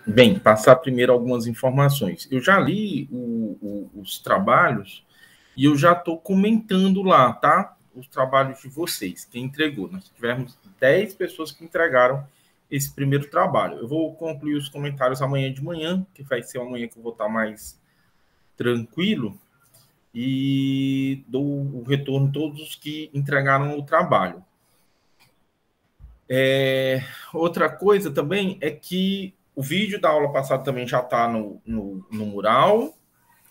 Bem, passar primeiro algumas informações. Eu já li os trabalhos e eu já estou comentando lá, tá? Os trabalhos de vocês, quem entregou. Nós tivemos 10 pessoas que entregaram esse primeiro trabalho. Eu vou concluir os comentários amanhã de manhã, que vai ser amanhã que eu vou estar mais tranquilo, e dou o retorno a todos os que entregaram o trabalho. Outra coisa também é que o vídeo da aula passada também já está no mural.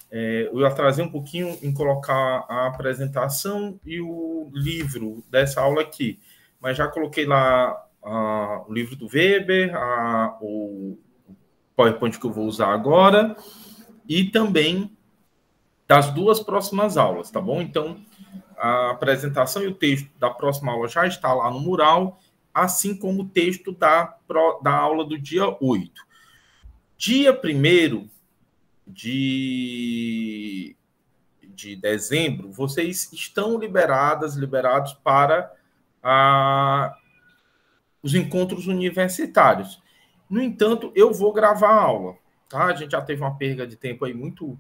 Eu atrasei um pouquinho em colocar a apresentação e o livro dessa aula aqui, mas já coloquei lá o livro do Weber, o PowerPoint que eu vou usar agora, e também das duas próximas aulas, tá bom? Então, a apresentação e o texto da próxima aula já está lá no mural, assim como o texto da aula do dia 8. Dia 1º de dezembro, vocês estão liberados para os encontros universitários. No entanto, eu vou gravar a aula, tá? A gente já teve uma perda de tempo aí muito,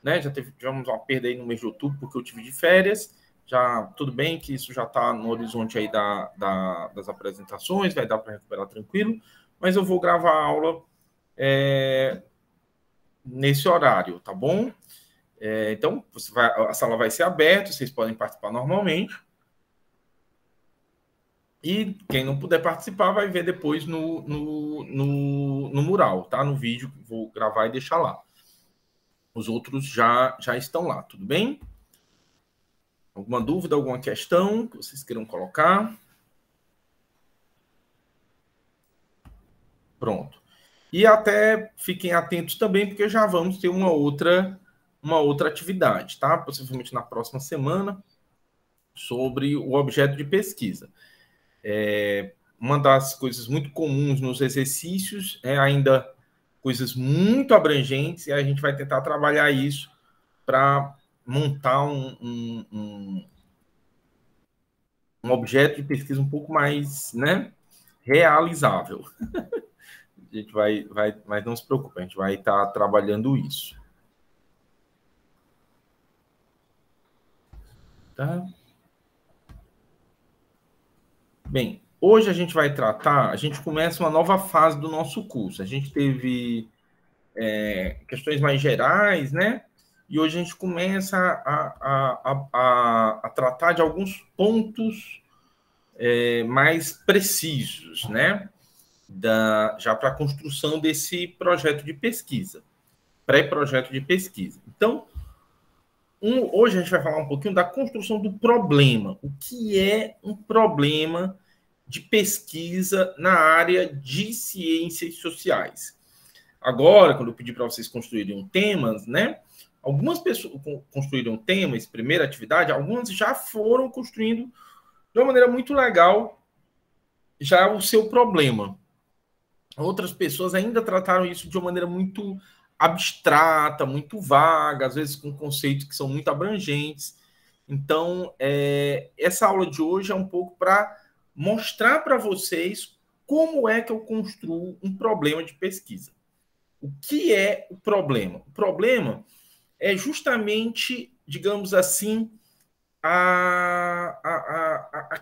né? Tivemos uma perda aí no mês de outubro, porque eu tive de férias. Já tudo bem que isso já está no horizonte aí das apresentações, vai dar para recuperar tranquilo, mas eu vou gravar a aula nesse horário, tá bom? Então, a sala vai ser aberta, vocês podem participar normalmente. E quem não puder participar vai ver depois no mural, tá? No vídeo, vou gravar e deixar lá. Os outros já estão lá, tudo bem? Alguma dúvida, alguma questão que vocês queiram colocar? Pronto. E até fiquem atentos também, porque já vamos ter uma outra atividade, tá? Possivelmente na próxima semana, sobre o objeto de pesquisa. Uma das coisas muito comuns nos exercícios é ainda coisas muito abrangentes, e a gente vai tentar trabalhar isso para montar um objeto de pesquisa um pouco mais, né, realizável. A gente vai, mas não se preocupe, a gente vai estar trabalhando isso. Tá? Bem, hoje a gente começa uma nova fase do nosso curso. A gente teve questões mais gerais, né? E hoje a gente começa a tratar de alguns pontos mais precisos, né? Já para a construção desse projeto de pesquisa, pré-projeto de pesquisa. Então, hoje a gente vai falar um pouquinho da construção do problema. O que é um problema de pesquisa na área de ciências sociais? Agora, quando eu pedi para vocês construírem temas, né? Algumas pessoas construíram temas, primeira atividade, algumas já foram construindo de uma maneira muito legal já o seu problema. Outras pessoas ainda trataram isso de uma maneira muito abstrata, muito vaga, às vezes com conceitos que são muito abrangentes. Então, essa aula de hoje é um pouco para mostrar para vocês como é que eu construo um problema de pesquisa. O que é o problema? O problema é justamente, digamos assim, a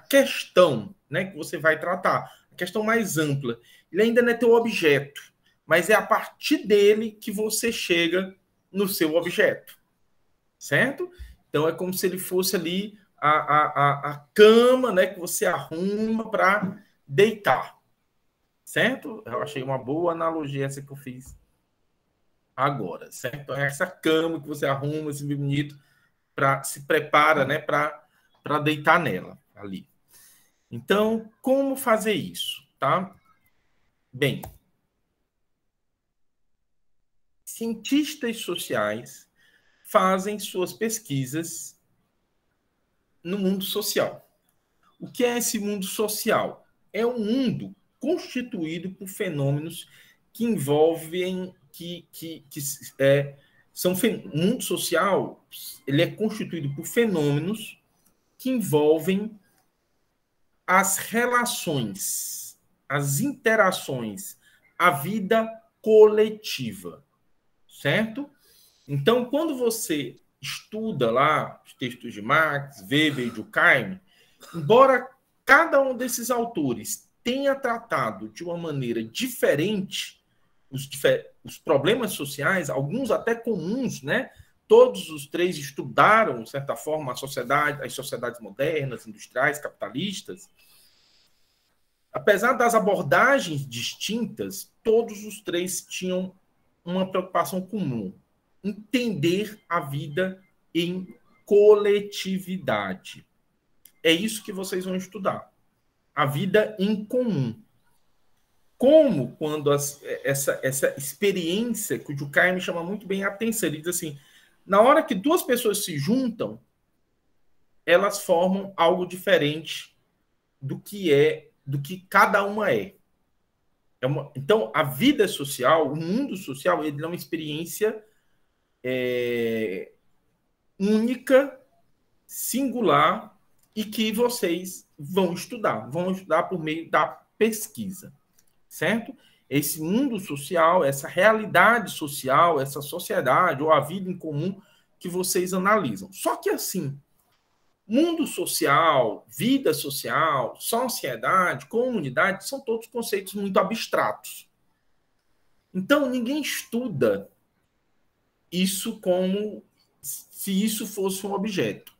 questão, né, que você vai tratar, a questão mais ampla. Ele ainda não é teu objeto, mas é a partir dele que você chega no seu objeto, certo? Então é como se ele fosse ali a cama, né, que você arruma para deitar, certo? Eu achei uma boa analogia essa que eu fiz agora, certo? É essa cama que você arruma, assim, bonito, se prepara, né, para deitar nela ali. Então, como fazer isso, tá? Bem, cientistas sociais fazem suas pesquisas no mundo social. O que é esse mundo social? É um mundo constituído por fenômenos que envolvem o mundo social, ele é constituído por fenômenos que envolvem as relações, as interações, a vida coletiva, certo? Então, quando você estuda lá os textos de Marx, Weber e Durkheim, embora cada um desses autores tenha tratado de uma maneira diferente os problemas sociais, alguns até comuns, né? Todos os três estudaram, de certa forma, as sociedades modernas, industriais, capitalistas. Apesar das abordagens distintas, todos os três tinham uma preocupação comum: entender a vida em coletividade. É isso que vocês vão estudar. A vida em comum. Como quando essa experiência, que o Durkheim me chama muito bem a atenção, ele diz assim, na hora que duas pessoas se juntam, elas formam algo diferente do que cada uma é. Então, a vida social, o mundo social, ele é uma experiência única, singular, e que vocês vão estudar por meio da pesquisa, certo? Esse mundo social, essa realidade social, essa sociedade ou a vida em comum que vocês analisam. Só que assim, mundo social, vida social, sociedade, comunidade, são todos conceitos muito abstratos. Então, ninguém estuda isso como se isso fosse um objeto.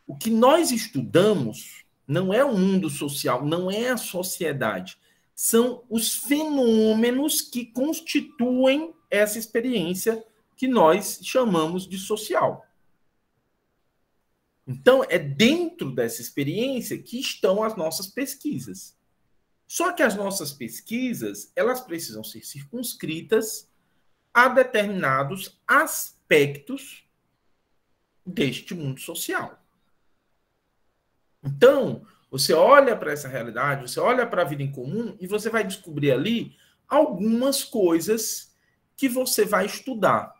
O que nós estudamos não é o mundo social, não é a sociedade. São os fenômenos que constituem essa experiência que nós chamamos de social. Então, é dentro dessa experiência que estão as nossas pesquisas. Só que as nossas pesquisas, elas precisam ser circunscritas a determinados aspectos deste mundo social. Então, você olha para essa realidade, você olha para a vida em comum e você vai descobrir ali algumas coisas que você vai estudar.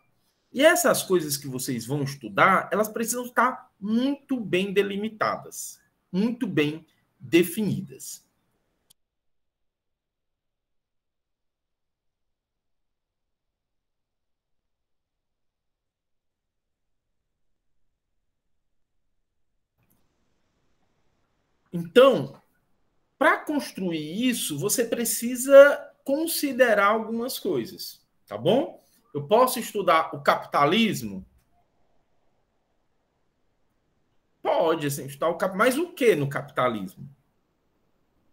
E essas coisas que vocês vão estudar, elas precisam estar muito bem delimitadas, muito bem definidas. Então, para construir isso, você precisa considerar algumas coisas, tá bom? Eu posso estudar o capitalismo? Pode, assim, estudar o capitalismo. Mas o que no capitalismo?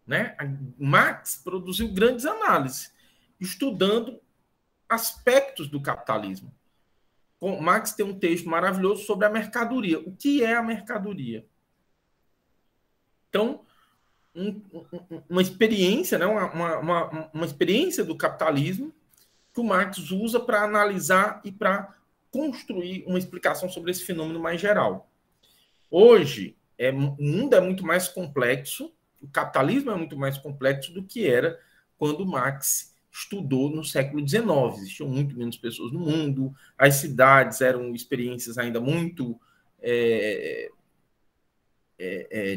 Né? Marx produziu grandes análises, estudando aspectos do capitalismo. Marx tem um texto maravilhoso sobre a mercadoria. O que é a mercadoria? Então, uma experiência, né? uma experiência do capitalismo que o Marx usa para analisar e para construir uma explicação sobre esse fenômeno mais geral. Hoje, o mundo é muito mais complexo, o capitalismo é muito mais complexo do que era quando Marx estudou no século XIX. Existiam muito menos pessoas no mundo, as cidades eram experiências ainda muito,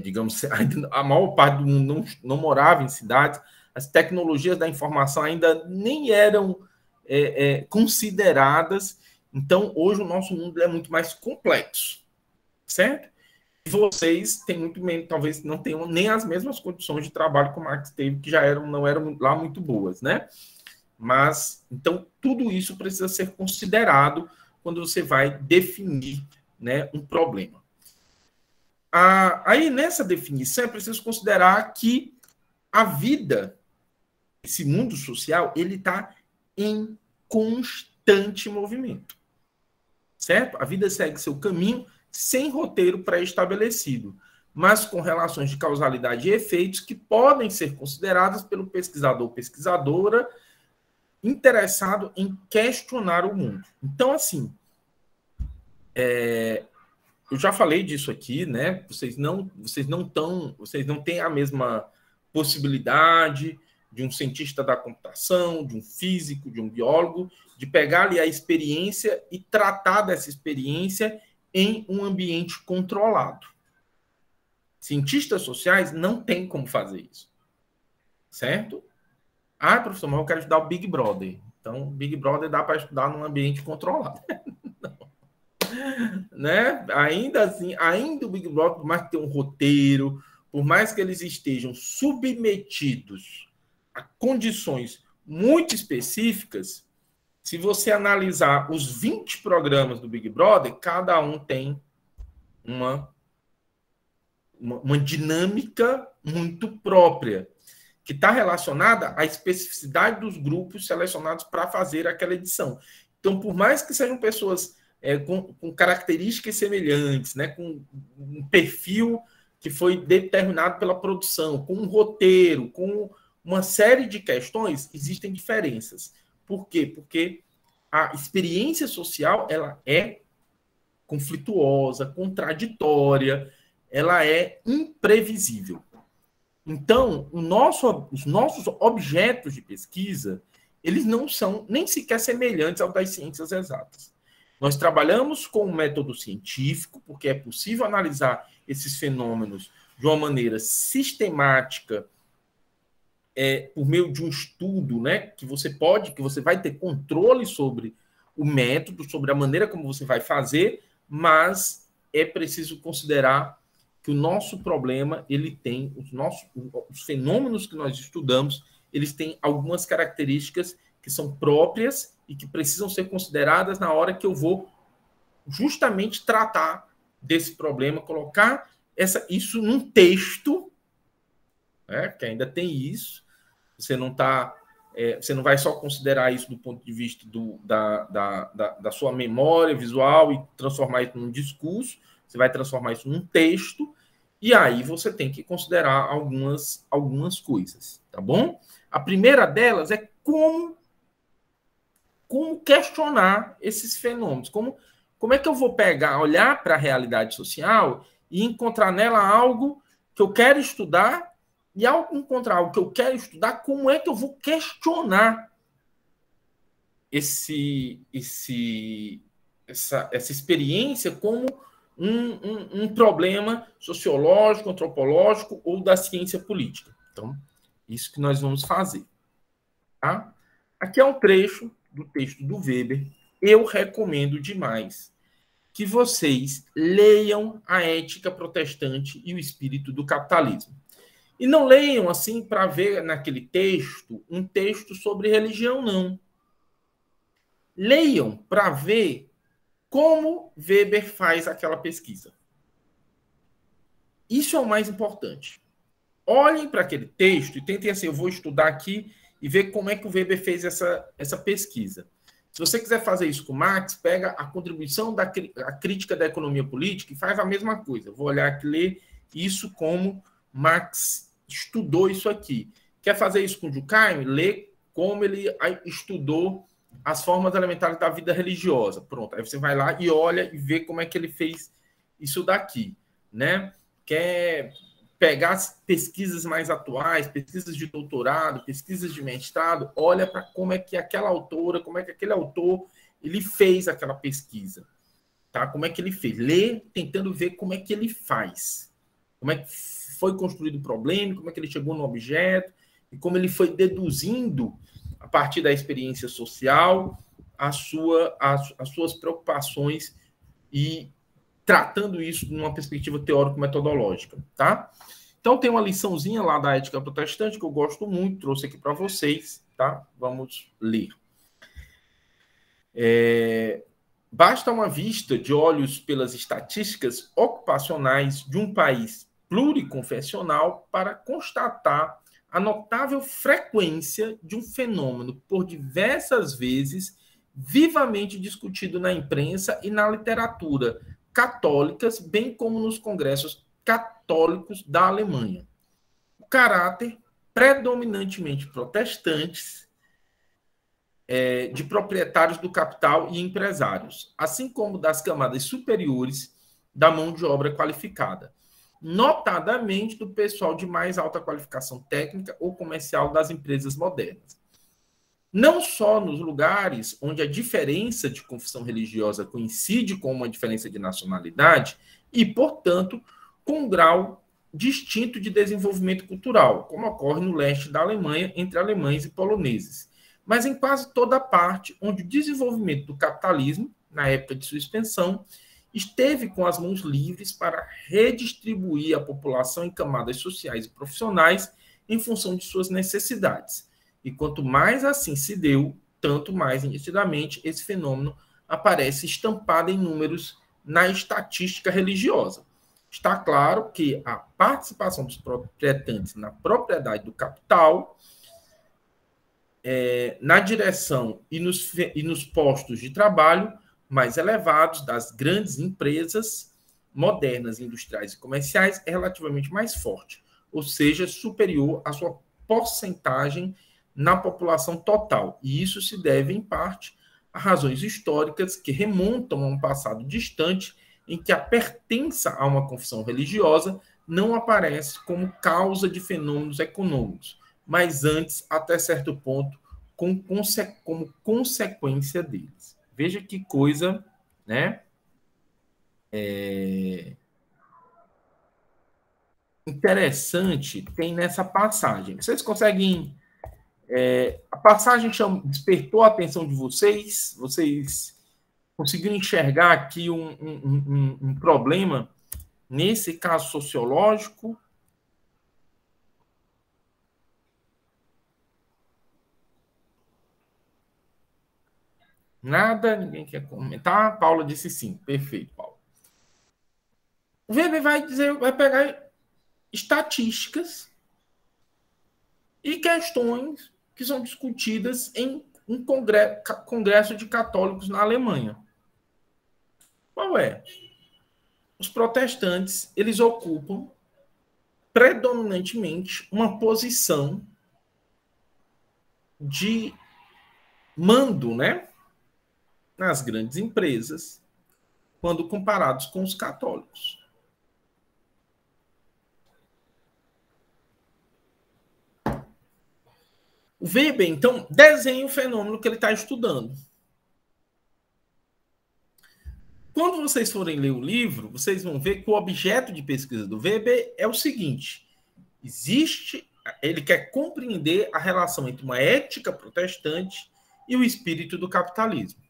digamos, a maior parte do mundo não morava em cidades, as tecnologias da informação ainda nem eram consideradas. Então, hoje o nosso mundo é muito mais complexo, certo? Vocês têm muito menos, talvez não tenham nem as mesmas condições de trabalho que o Marx teve, que não eram lá muito boas, né? Mas, então, tudo isso precisa ser considerado quando você vai definir, né, um problema. Aí, nessa definição, é preciso considerar que a vida, esse mundo social, ele está em constante movimento, certo? A vida segue seu caminho sem roteiro pré-estabelecido, mas com relações de causalidade e efeitos que podem ser consideradas pelo pesquisador ou pesquisadora interessado em questionar o mundo. Então, assim, eu já falei disso aqui, né? Vocês não têm a mesma possibilidade de um cientista da computação, de um físico, de um biólogo, de pegar ali a experiência e tratar dessa experiência em um ambiente controlado. Cientistas sociais não têm como fazer isso. Certo? Professor, mas eu quero estudar o Big Brother. Então, Big Brother dá para estudar num ambiente controlado. Né? Ainda assim, ainda o Big Brother, por mais que tenha um roteiro, por mais que eles estejam submetidos a condições muito específicas, se você analisar os 20 programas do Big Brother, cada um tem uma dinâmica muito própria, que está relacionada à especificidade dos grupos selecionados para fazer aquela edição. Então, por mais que sejam pessoas com características semelhantes, né, com um perfil que foi determinado pela produção, com um roteiro, com uma série de questões, existem diferenças. Por quê? Porque a experiência social ela é conflituosa, contraditória, ela é imprevisível. Então, os nossos objetos de pesquisa, eles não são nem sequer semelhantes aos das ciências exatas. Nós trabalhamos com um método científico, porque é possível analisar esses fenômenos de uma maneira sistemática, por meio de um estudo, né, que você vai ter controle sobre o método, sobre a maneira como você vai fazer, mas é preciso considerar que o nosso problema, ele tem os fenômenos que nós estudamos, eles têm algumas características que são próprias e que precisam ser consideradas na hora que eu vou justamente tratar desse problema, colocar isso num texto, né, que ainda tem isso. Você não vai só considerar isso do ponto de vista da sua memória visual e transformar isso num discurso, você vai transformar isso num texto, e aí você tem que considerar algumas coisas, tá bom? A primeira delas é como questionar esses fenômenos, como é que eu vou olhar para a realidade social e encontrar nela algo que eu quero estudar, e ao encontrar algo que eu quero estudar, como é que eu vou questionar essa experiência como um problema sociológico, antropológico ou da ciência política. Então, isso que nós vamos fazer. Tá? Aqui é um trecho do texto do Weber. Eu recomendo demais que vocês leiam A Ética Protestante e o Espírito do Capitalismo. E não leiam assim para ver naquele texto um texto sobre religião, não. Leiam para ver como Weber faz aquela pesquisa. Isso é o mais importante. Olhem para aquele texto e tentem assim, eu vou estudar aqui e ver como é que o Weber fez essa pesquisa. Se você quiser fazer isso com Marx, pega a contribuição da crítica da economia política e faz a mesma coisa. Eu vou olhar aqui, ler isso como Marx estudou isso aqui. Quer fazer isso com Durkheim? Lê como ele estudou as formas elementares da vida religiosa. Pronto, aí você vai lá e olha e vê como é que ele fez isso daqui, né? Quer pegar as pesquisas mais atuais, pesquisas de doutorado, pesquisas de mestrado, olha para como é que aquela autora, como é que aquele autor, ele fez aquela pesquisa, tá? Como é que ele fez? Lê tentando ver como é que ele faz, como é que foi construído o problema, como é que ele chegou no objeto, e como ele foi deduzindo, a partir da experiência social, as suas preocupações e tratando isso numa perspectiva teórico-metodológica, tá? Então, tem uma liçãozinha lá da Ética Protestante que eu gosto muito, trouxe aqui para vocês, tá? Vamos ler. Basta uma vista de olhos pelas estatísticas ocupacionais de um país pluriconfessional para constatar a notável frequência de um fenômeno por diversas vezes vivamente discutido na imprensa e na literatura católicas, bem como nos congressos católicos da Alemanha. O caráter predominantemente protestantes de proprietários do capital e empresários, assim como das camadas superiores da mão de obra qualificada, notadamente do pessoal de mais alta qualificação técnica ou comercial das empresas modernas. Não só nos lugares onde a diferença de confissão religiosa coincide com uma diferença de nacionalidade e, portanto, com um grau distinto de desenvolvimento cultural, como ocorre no leste da Alemanha entre alemães e poloneses, mas em quase toda parte onde o desenvolvimento do capitalismo, na época de sua expansão, esteve com as mãos livres para redistribuir a população em camadas sociais e profissionais em função de suas necessidades. E quanto mais assim se deu, tanto mais nitidamente esse fenômeno aparece estampado em números na estatística religiosa. Está claro que a participação dos proprietantes na propriedade do capital, na direção e nos postos de trabalho mais elevados das grandes empresas modernas, industriais e comerciais é relativamente mais forte, ou seja, superior à sua porcentagem na população total. E isso se deve, em parte, a razões históricas que remontam a um passado distante em que a pertença a uma confissão religiosa não aparece como causa de fenômenos econômicos, mas antes, até certo ponto, como consequência deles. Veja que coisa, né? Interessante tem nessa passagem. Vocês conseguem... a passagem despertou a atenção de vocês? Vocês conseguiram enxergar aqui um problema nesse caso sociológico? Nada? Ninguém quer comentar? Paula disse sim. Perfeito, Paula. O Weber vai pegar estatísticas e questões que são discutidas em um congresso de católicos na Alemanha. Qual é? Os protestantes, eles ocupam predominantemente uma posição de mando, né, nas grandes empresas, quando comparados com os católicos. O Weber, então, desenha o fenômeno que ele está estudando. Quando vocês forem ler o livro, vocês vão ver que o objeto de pesquisa do Weber é o seguinte: ele quer compreender a relação entre uma ética protestante e o espírito do capitalismo.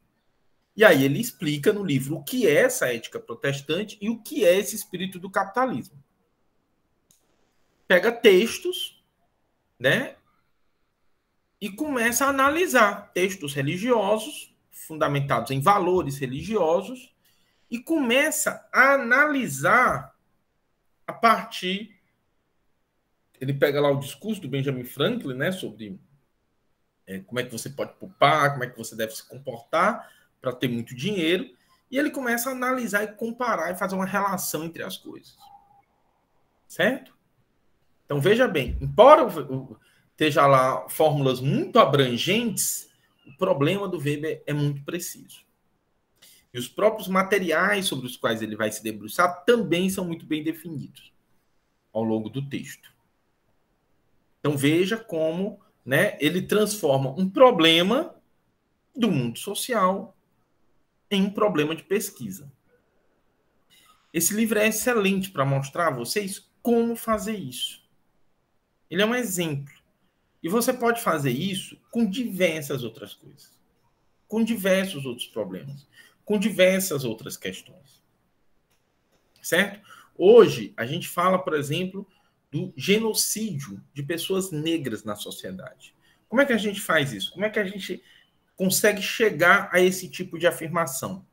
E aí ele explica no livro o que é essa ética protestante e o que é esse espírito do capitalismo. Pega textos, né, e começa a analisar textos religiosos, fundamentados em valores religiosos, e começa a analisar a partir... Ele pega lá o discurso do Benjamin Franklin, né, sobre como é que você pode poupar, como é que você deve se comportar para ter muito dinheiro, e ele começa a analisar e comparar e fazer uma relação entre as coisas. Certo? Então, veja bem, embora esteja lá fórmulas muito abrangentes, o problema do Weber é muito preciso. E os próprios materiais sobre os quais ele vai se debruçar também são muito bem definidos ao longo do texto. Então, veja como, né, ele transforma um problema do mundo social em um problema de pesquisa. Esse livro é excelente para mostrar a vocês como fazer isso. Ele é um exemplo. E você pode fazer isso com diversas outras coisas, com diversos outros problemas, com diversas outras questões. Certo? Hoje, a gente fala, por exemplo, do genocídio de pessoas negras na sociedade. Como é que a gente faz isso? Como é que a gente consegue chegar a esse tipo de afirmação?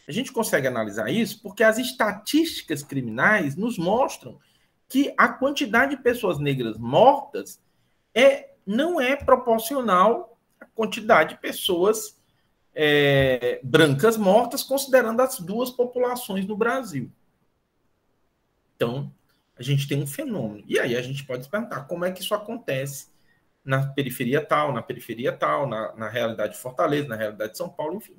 A gente consegue analisar isso porque as estatísticas criminais nos mostram que a quantidade de pessoas negras mortas não é proporcional à quantidade de pessoas brancas mortas, considerando as duas populações no Brasil. Então, a gente tem um fenômeno. E aí a gente pode se perguntar como é que isso acontece na periferia tal, na realidade de Fortaleza, na realidade de São Paulo, enfim.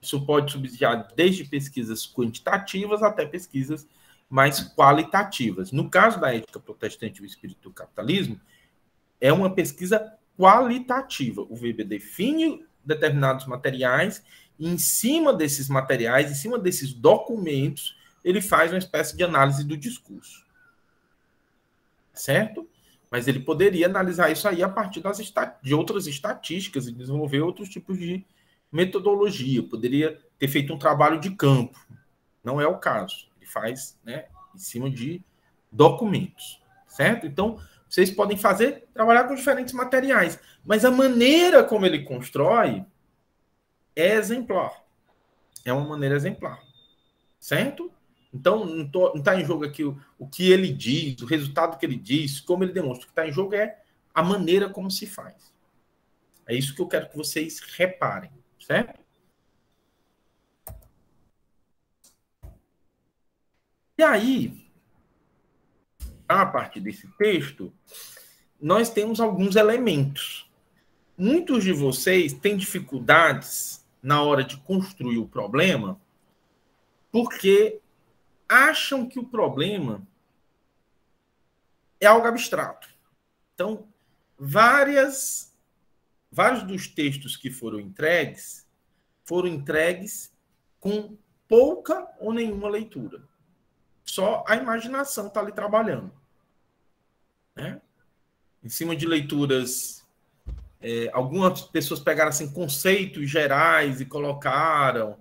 Isso pode subsidiar desde pesquisas quantitativas até pesquisas mais qualitativas. No caso da ética protestante e o espírito do capitalismo, é uma pesquisa qualitativa. O Weber define determinados materiais e, em cima desses materiais, em cima desses documentos, ele faz uma espécie de análise do discurso. Certo? Mas ele poderia analisar isso aí a partir de outras estatísticas e desenvolver outros tipos de metodologia. Poderia ter feito um trabalho de campo. Não é o caso. Ele faz, né, em cima de documentos, certo? Então, vocês podem trabalhar com diferentes materiais, mas a maneira como ele constrói é exemplar. É uma maneira exemplar, certo? Então, não está em jogo aqui o que ele diz, o resultado que ele diz, como ele demonstra. O que está em jogo é a maneira como se faz. É isso que eu quero que vocês reparem, certo? E aí, a partir desse texto, nós temos alguns elementos. Muitos de vocês têm dificuldades na hora de construir o problema porque acham que o problema é algo abstrato. Então, vários dos textos que foram entregues com pouca ou nenhuma leitura. Só a imaginação está ali trabalhando, né? Em cima de leituras, algumas pessoas pegaram assim, conceitos gerais e colocaram,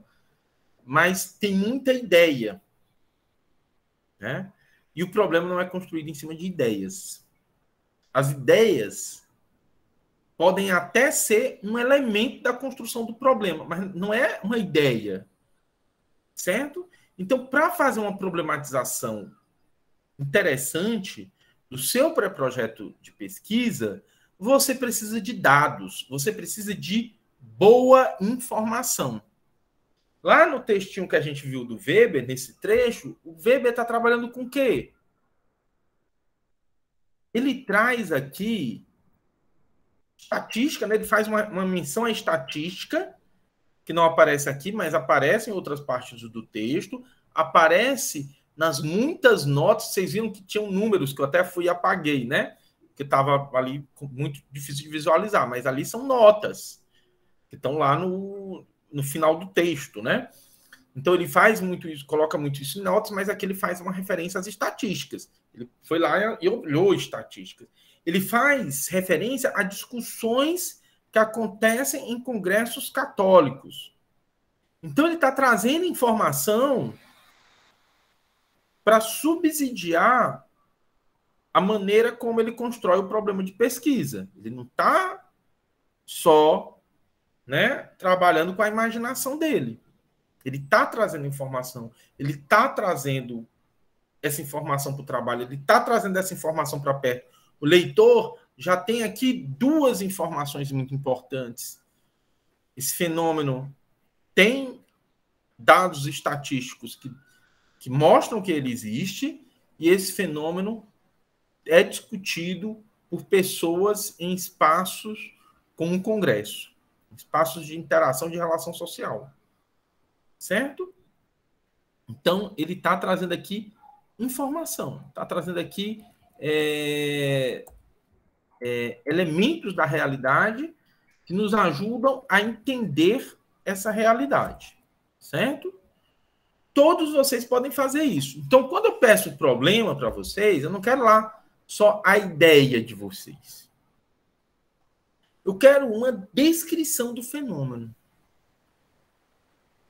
mas tem muita ideia, né? E o problema não é construído em cima de ideias. As ideias podem até ser um elemento da construção do problema, mas não é uma ideia, certo? Então, para fazer uma problematização interessante do seu pré-projeto de pesquisa, você precisa de dados, você precisa de boa informação. Lá no textinho que a gente viu do Weber, nesse trecho, o Weber está trabalhando com o quê? Ele traz aqui estatística, né? Ele faz uma menção à estatística, que não aparece aqui, mas aparece em outras partes do texto, aparece nas muitas notas. Vocês viram que tinham números que eu até fui e apaguei, né? Que estava ali muito difícil de visualizar, mas ali são notas que estão lá no final do texto, né? Então ele faz muito isso, coloca muito isso em notas, mas aqui ele faz uma referência às estatísticas. Ele foi lá e olhou estatísticas. Ele faz referência a discussões que acontecem em congressos católicos. Então ele está trazendo informação para subsidiar a maneira como ele constrói o problema de pesquisa. Ele não está só, né, trabalhando com a imaginação dele. Ele está trazendo informação, ele está trazendo essa informação para o trabalho, ele está trazendo essa informação para perto. O leitor já tem aqui duas informações muito importantes. Esse fenômeno tem dados estatísticos que mostram que ele existe, e esse fenômeno é discutido por pessoas em espaços como um congresso, espaços de interação, de relação social. Certo? Então, ele está trazendo aqui informação, está trazendo aqui elementos da realidade que nos ajudam a entender essa realidade, certo? Todos vocês podem fazer isso. Então, quando eu peço problema para vocês, eu não quero lá só a ideia de vocês. Eu quero uma descrição do fenômeno.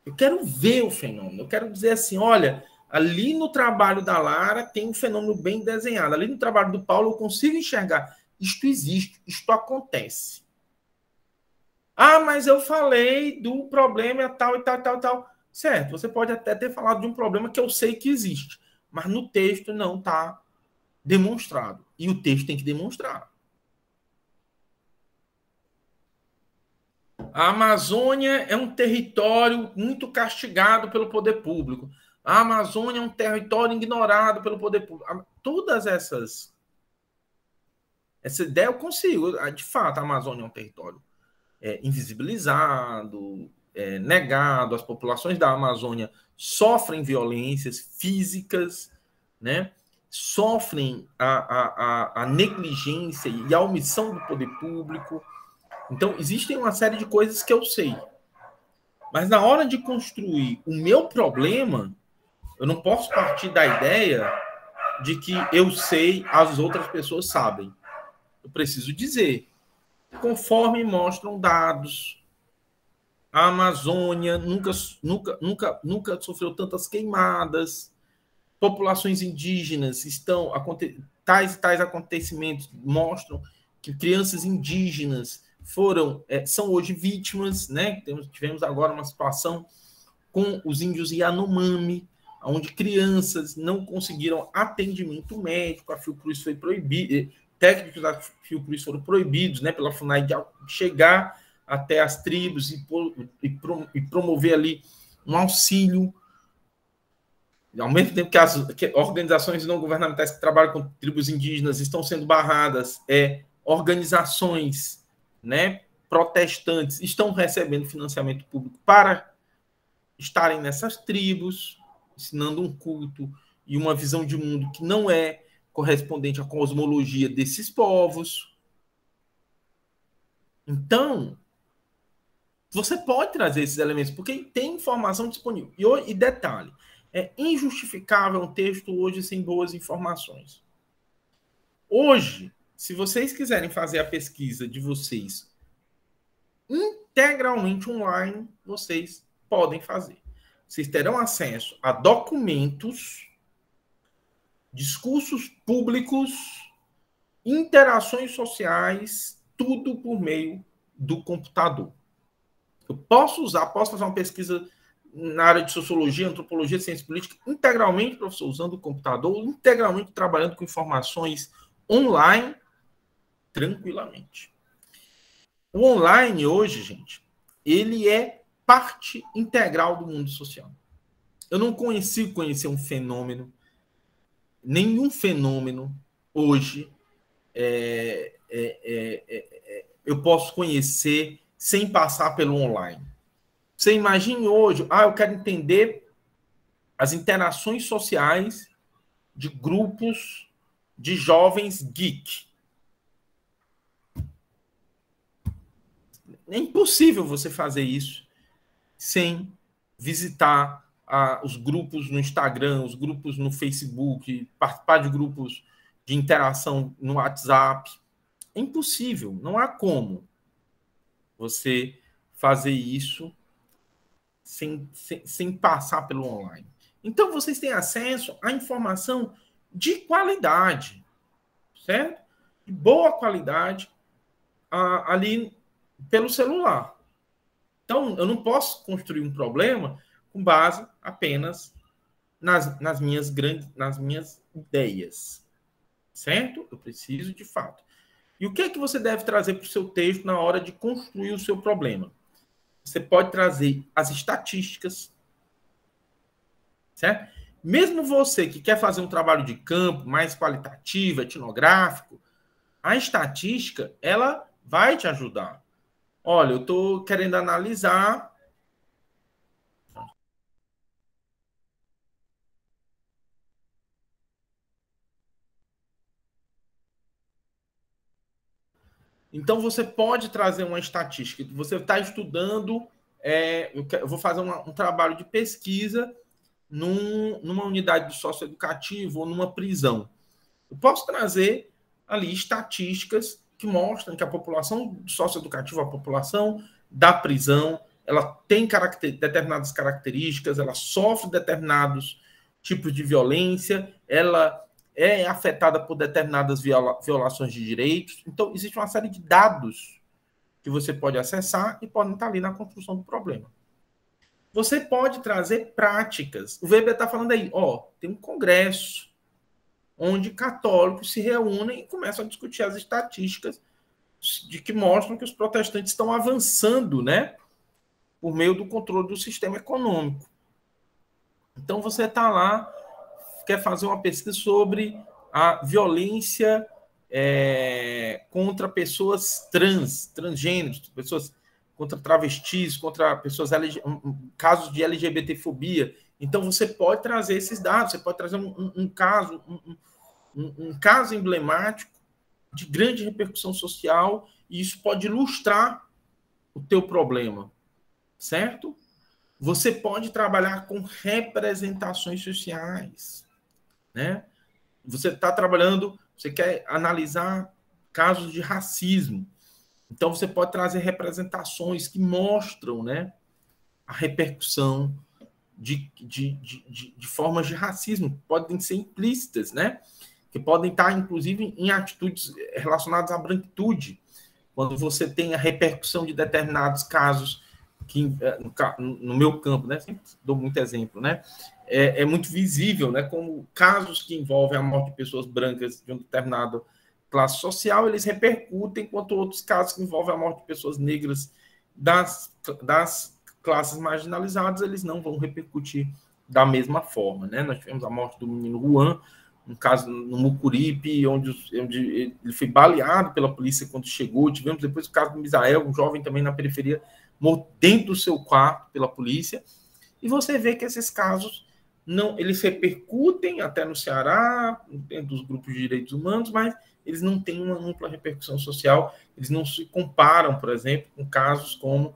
Eu quero ver o fenômeno. Eu quero dizer assim, olha, ali no trabalho da Lara tem um fenômeno bem desenhado. Ali no trabalho do Paulo eu consigo enxergar. Isto existe, isto acontece. Ah, mas eu falei do problema tal e tal, tal, tal. Certo, você pode até ter falado de um problema que eu sei que existe, mas no texto não está demonstrado. E o texto tem que demonstrar. A Amazônia é um território muito castigado pelo poder público. A Amazônia é um território ignorado pelo poder público. Todas essas... Essa ideia eu consigo. De fato, a Amazônia é um território invisibilizado, negado. As populações da Amazônia sofrem violências físicas, né? Sofrem a negligência e a omissão do poder público. Então, existem uma série de coisas que eu sei. Mas na hora de construir o meu problema, eu não posso partir da ideia de que eu sei, as outras pessoas sabem. eu preciso dizer, conforme mostram dados, a Amazônia nunca sofreu tantas queimadas, populações indígenas estão tais acontecimentos mostram que crianças indígenas são hoje vítimas, né? Tivemos agora uma situação com os índios Yanomami, onde crianças não conseguiram atendimento médico, a Fiocruz foi proibida, técnicos da Fiocruz foram proibidos, né, pela FUNAI de chegar até as tribos e promover ali um auxílio. Ao mesmo tempo que as organizações não governamentais que trabalham com tribos indígenas estão sendo barradas, organizações, né, protestantes estão recebendo financiamento público para estarem nessas tribos, ensinando um culto e uma visão de mundo que não é correspondente à cosmologia desses povos. Então, você pode trazer esses elementos, porque tem informação disponível. E detalhe, é injustificável um texto hoje sem boas informações. Hoje, se vocês quiserem fazer a pesquisa de vocês integralmente online, vocês podem fazer. Vocês terão acesso a documentos, discursos públicos, interações sociais, tudo por meio do computador. Eu posso fazer uma pesquisa na área de sociologia, antropologia, ciência política, integralmente, professor, usando o computador, integralmente trabalhando com informações online, tranquilamente. O online hoje, gente, ele é parte integral do mundo social. Eu não consigo conhecer um fenômeno, nenhum fenômeno hoje eu posso conhecer sem passar pelo online. Você imagine hoje, eu quero entender as interações sociais de grupos de jovens geek. É impossível você fazer isso sem visitar os grupos no Instagram, os grupos no Facebook, participar de grupos de interação no WhatsApp. É impossível, não há como você fazer isso sem passar pelo online. Então, vocês têm acesso à informação de qualidade, certo? De boa qualidade ali pelo celular. Então, eu não posso construir um problema com base apenas nas minhas ideias, certo? Eu preciso de fato. E o que é que você deve trazer para o seu texto na hora de construir o seu problema? Você pode trazer as estatísticas, certo? Mesmo você que quer fazer um trabalho de campo mais qualitativo, etnográfico, a estatística, ela vai te ajudar. Olha, eu estou querendo analisar. Então, você pode trazer uma estatística. Você está estudando, eu vou fazer um trabalho de pesquisa numa unidade de socioeducativo ou numa prisão. Eu posso trazer ali estatísticas que mostram que a população socioeducativa, a população da prisão, ela tem determinadas características, ela sofre determinados tipos de violência, ela é afetada por determinadas violações de direitos. Então, existe uma série de dados que você pode acessar e podem estar ali na construção do problema. Você pode trazer práticas. O Weber está falando aí, tem um congresso onde católicos se reúnem e começam a discutir as estatísticas de que mostram que os protestantes estão avançando, né, por meio do controle do sistema econômico. Então, você está lá, quer fazer uma pesquisa sobre a violência contra pessoas transgêneros, pessoas contra travestis, contra pessoas casos de LGBTfobia. Então, você pode trazer esses dados, você pode trazer um caso emblemático de grande repercussão social, e isso pode ilustrar o teu problema, certo? Você pode trabalhar com representações sociais, né? Você está trabalhando, você quer analisar casos de racismo. Então, você pode trazer representações que mostram, né, a repercussão de formas de racismo, podem ser implícitas, né, que podem estar, inclusive, em atitudes relacionadas à branquitude, quando você tem a repercussão de determinados casos, que no meu campo, né, sempre dou muito exemplo, né, é muito visível, né, como casos que envolvem a morte de pessoas brancas de um determinado classe social, eles repercutem, enquanto outros casos que envolvem a morte de pessoas negras das classes marginalizadas, eles não vão repercutir da mesma forma, né? Nós tivemos a morte do menino Juan, um caso no Mucuripe, onde ele foi baleado pela polícia quando chegou. Tivemos depois o caso do Misael, um jovem também na periferia, morto dentro do seu quarto pela polícia. E você vê que esses casos não, eles repercutem até no Ceará, dentro dos grupos de direitos humanos, mas eles não têm uma ampla repercussão social. Eles não se comparam, por exemplo, com casos como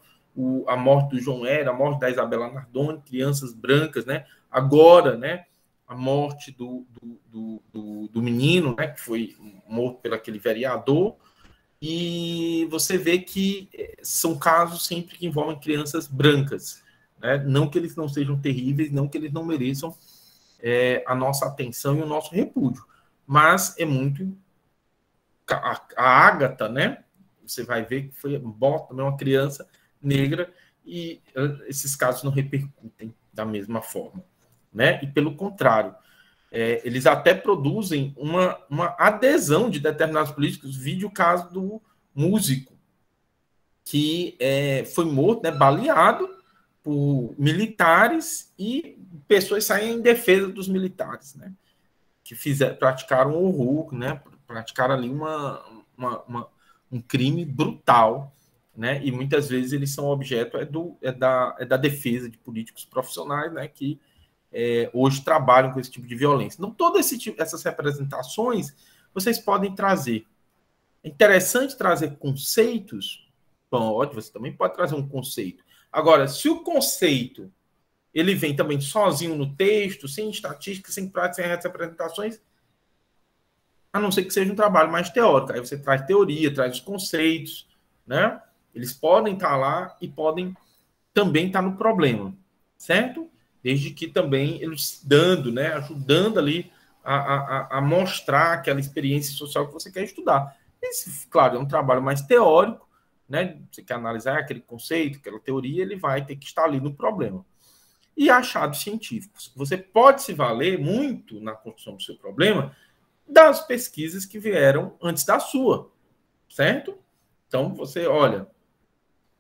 a morte do João Hélio, a morte da Isabela Nardoni, crianças brancas, né? Agora, né, a morte do menino, né, que foi morto por aquele vereador, e você vê que são casos sempre que envolvem crianças brancas, né? Não que eles não sejam terríveis, não que eles não mereçam a nossa atenção e o nosso repúdio, mas é muito... A Ágata, né, você vai ver que foi também uma criança negra, e esses casos não repercutem da mesma forma, né? E pelo contrário, eles até produzem uma adesão de determinados políticos. Vide o caso do músico que foi morto, né, baleado por militares, e pessoas saem em defesa dos militares, né, que praticaram horror, né, praticaram ali um crime brutal, né, e muitas vezes eles são objeto da defesa de políticos profissionais, né, que hoje trabalham com esse tipo de violência. Então, todas essas representações vocês podem trazer. É interessante trazer conceitos. Pode, você também pode trazer um conceito. Agora, se o conceito ele vem também sozinho no texto, sem estatística, sem prática, sem representações, a não ser que seja um trabalho mais teórico. Aí você traz teoria, traz os conceitos, né? Eles podem estar lá e podem também estar no problema, certo? Desde que também eles dando, né, ajudando ali a mostrar aquela experiência social que você quer estudar. Esse, claro, é um trabalho mais teórico, né? Você quer analisar aquele conceito, aquela teoria, ele vai ter que estar ali no problema. E achados científicos. Você pode se valer muito na construção do seu problema das pesquisas que vieram antes da sua, certo? Então, você, olha,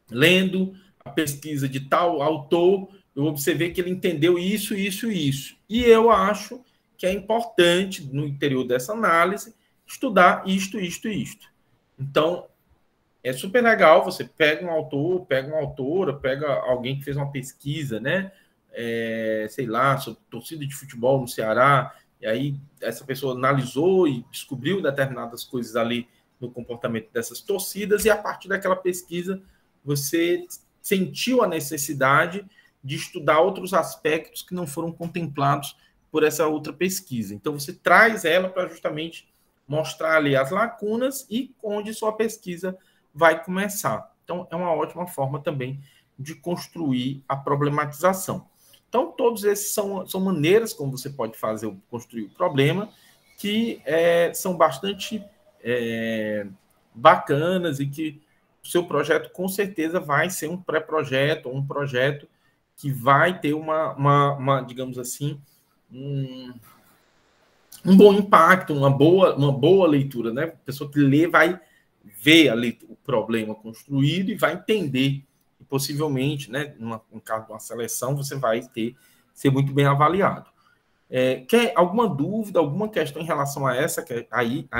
lendo a pesquisa de tal autor, eu observei que ele entendeu isso, isso e isso. E eu acho que é importante, no interior dessa análise, estudar isto, isto e isto. Então, é super legal, você pega um autor, pega uma autora, pega alguém que fez uma pesquisa, né? Sei lá, sobre torcida de futebol no Ceará, e aí essa pessoa analisou e descobriu determinadas coisas ali no comportamento dessas torcidas, e a partir daquela pesquisa você sentiu a necessidade de estudar outros aspectos que não foram contemplados por essa outra pesquisa. Então, você traz ela para justamente mostrar ali as lacunas e onde sua pesquisa vai começar. Então, é uma ótima forma também de construir a problematização. Então, todos esses são maneiras como você pode construir o problema, que são bastante bacanas, e que o seu projeto com certeza vai ser um pré-projeto, ou um projeto que vai ter digamos assim, um bom impacto, uma boa leitura, né? A pessoa que lê vai ver o problema construído e vai entender, e possivelmente, né, no caso de uma seleção, você vai ser muito bem avaliado. Quer alguma dúvida, alguma questão em relação a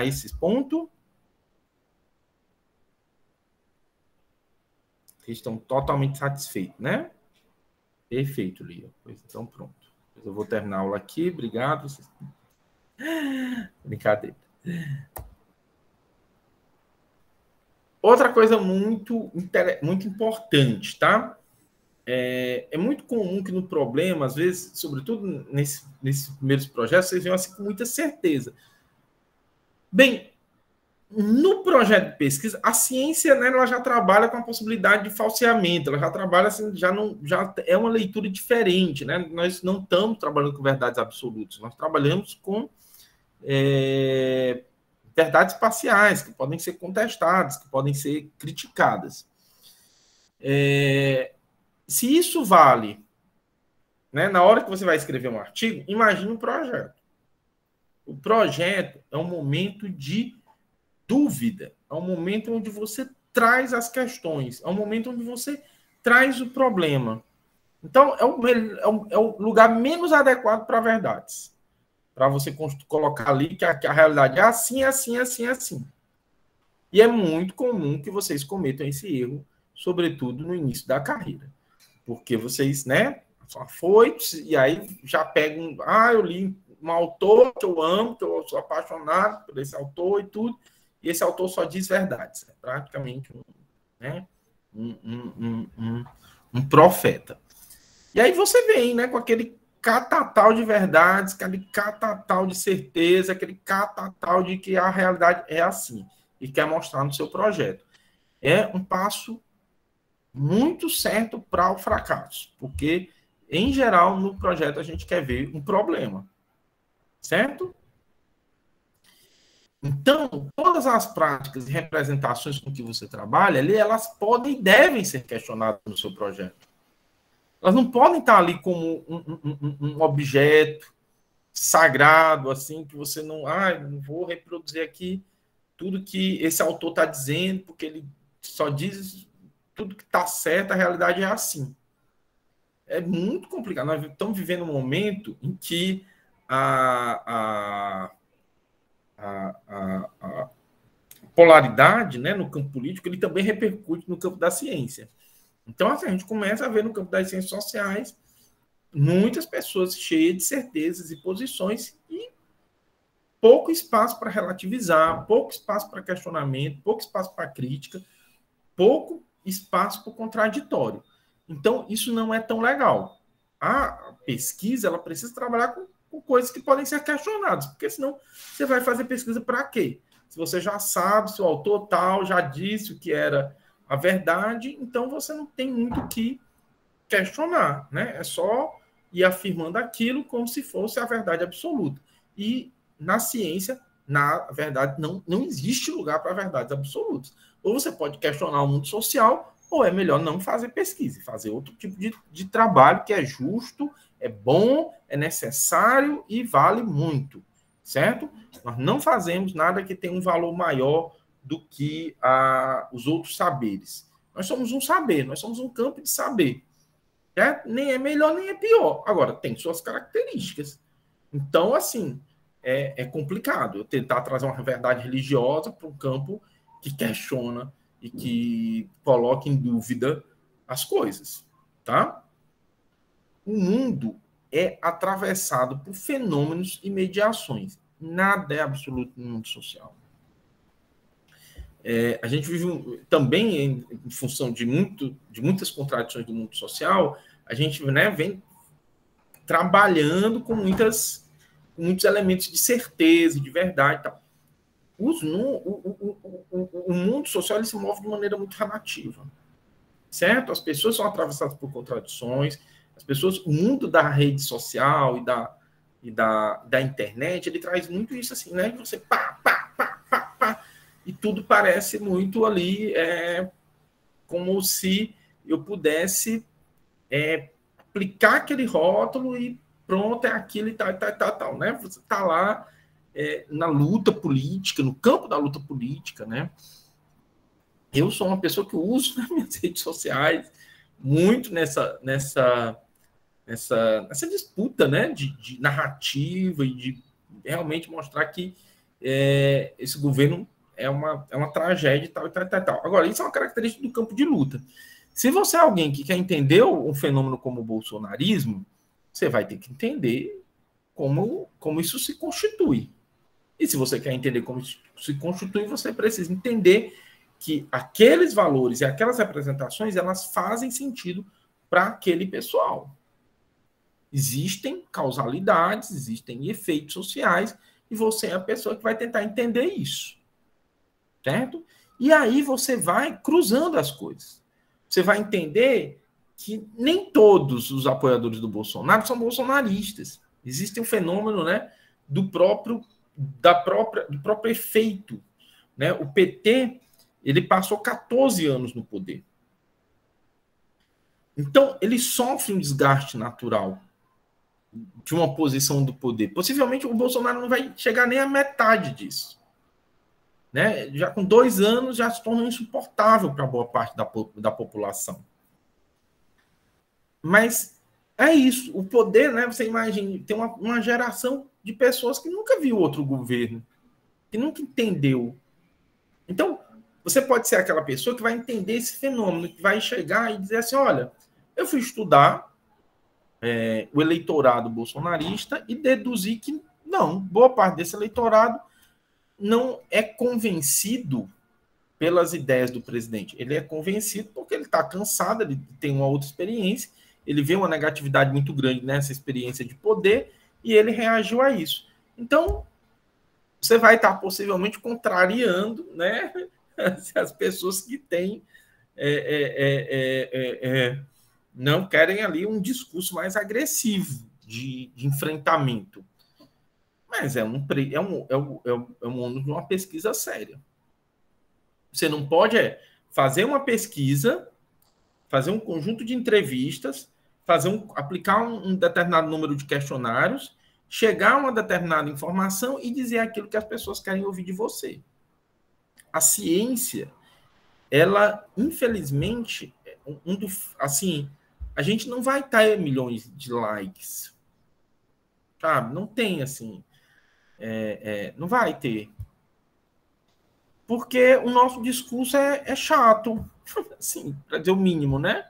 esses pontos? Vocês estão totalmente satisfeitos, né? Perfeito, Lia. Pois então, pronto. Eu vou terminar a aula aqui. Obrigado. Brincadeira. Outra coisa muito importante, tá? É muito comum que no problema, às vezes, sobretudo nesses primeiros projetos, vocês venham assim com muita certeza. Bem, no projeto de pesquisa, a ciência, né, ela já trabalha com a possibilidade de falseamento, ela já trabalha assim, já é uma leitura diferente, né? Nós não estamos trabalhando com verdades absolutas, nós trabalhamos com verdades parciais, que podem ser contestadas, que podem ser criticadas. Se isso vale, né, na hora que você vai escrever um artigo, imagine um projeto. O projeto é um momento de dúvida, é um momento onde você traz as questões, é um momento onde você traz o problema. Então, é o lugar menos adequado para verdades. Para você colocar ali que a realidade é assim, assim, assim, assim. E é muito comum que vocês cometam esse erro, sobretudo no início da carreira. Porque vocês, né, só foi, e aí já pegam, eu li um autor que eu amo, que eu sou apaixonado por esse autor e tudo, e esse autor só diz verdades. É praticamente um profeta. E aí você vem, né, com aquele catatal de verdades, aquele catatal de certeza, aquele catatal de que a realidade é assim, e quer mostrar no seu projeto. É um passo muito certo para o fracasso, porque, em geral, no projeto a gente quer ver um problema, certo? Então, todas as práticas e representações com que você trabalha, ali, elas podem e devem ser questionadas no seu projeto. Elas não podem estar ali como um objeto sagrado, assim, que você não vou reproduzir aqui tudo que esse autor está dizendo, porque ele só diz tudo que está certo, a realidade é assim. É muito complicado. Nós estamos vivendo um momento em que a polaridade, né, no campo político, ele também repercute no campo da ciência. Então, assim, a gente começa a ver no campo das ciências sociais muitas pessoas cheias de certezas e posições e pouco espaço para relativizar, pouco espaço para questionamento, pouco espaço para crítica, pouco espaço para o contraditório. Então, isso não é tão legal. A pesquisa, ela precisa trabalhar com coisas que podem ser questionadas, porque senão você vai fazer pesquisa para quê? Se você já sabe, se o autor tal já disse o que era a verdade, então você não tem muito o que questionar, né? É só ir afirmando aquilo como se fosse a verdade absoluta. E na ciência, na verdade, não existe lugar para verdades absolutas. Ou você pode questionar o mundo social, ou é melhor não fazer pesquisa, fazer outro tipo de trabalho que é justo, é bom, é necessário e vale muito, certo? Nós não fazemos nada que tenha um valor maior do que os outros saberes. Nós somos um saber, nós somos um campo de saber. Nem é melhor, nem é pior. Agora, tem suas características. Então, assim, é complicado eu tentar trazer uma verdade religiosa para um campo que questiona e que coloca em dúvida as coisas, tá? O mundo é atravessado por fenômenos e mediações. Nada é absoluto no mundo social. A gente vive também em função de muitas contradições do mundo social, a gente, né, vem trabalhando com muitos elementos de certeza, de verdade. Tal. O mundo social ele se move de maneira muito relativa, certo? As pessoas são atravessadas por contradições, o mundo da rede social e da internet, ele traz muito isso assim, né? Você pá, e tudo parece muito ali como se eu pudesse aplicar aquele rótulo e pronto, é aquilo e tal, né? Você está lá na luta política, no campo da luta política, né? Eu sou uma pessoa que uso nas minhas redes sociais muito nessa disputa, né? De narrativa e de realmente mostrar que esse governo é uma tragédia e tal. Agora, isso é uma característica do campo de luta. Se você é alguém que quer entender um fenômeno como o bolsonarismo, você vai ter que entender como isso se constitui. E se você quer entender como isso se constitui, você precisa entender que aqueles valores e aquelas representações, elas fazem sentido para aquele pessoal. Existem causalidades, existem efeitos sociais, e você é a pessoa que vai tentar entender isso. certo? E aí você vai cruzando as coisas. Você vai entender que nem todos os apoiadores do Bolsonaro são bolsonaristas. Existe um fenômeno, né, do próprio efeito, né? O PT, ele passou 14 anos no poder. Então, ele sofre um desgaste natural de uma posição do poder. Possivelmente o Bolsonaro não vai chegar nem à metade disso. Né? Já com 2 anos já se torna insuportável para boa parte da população. Mas é isso. O poder, né? Você imagina, tem uma geração de pessoas que nunca viu outro governo, que nunca entendeu. Então, você pode ser aquela pessoa que vai entender esse fenômeno, que vai chegar e dizer assim, olha, eu fui estudar o eleitorado bolsonarista e deduzir que não, boa parte desse eleitorado não é convencido pelas ideias do presidente. Ele é convencido porque ele está cansado, ele tem uma outra experiência, ele vê uma negatividade muito grande nessa experiência de poder e ele reagiu a isso. Então, você vai estar possivelmente contrariando, né, as pessoas que têm não querem ali um discurso mais agressivo de enfrentamento. Mas é um ônus de uma pesquisa séria. Você não pode fazer uma pesquisa, fazer um conjunto de entrevistas, aplicar um determinado número de questionários, chegar a uma determinada informação e dizer aquilo que as pessoas querem ouvir de você. A ciência, ela, infelizmente, assim, a gente não vai ter milhões de likes, sabe? Não tem, assim, não vai ter. Porque o nosso discurso é chato, assim, para dizer o mínimo, né?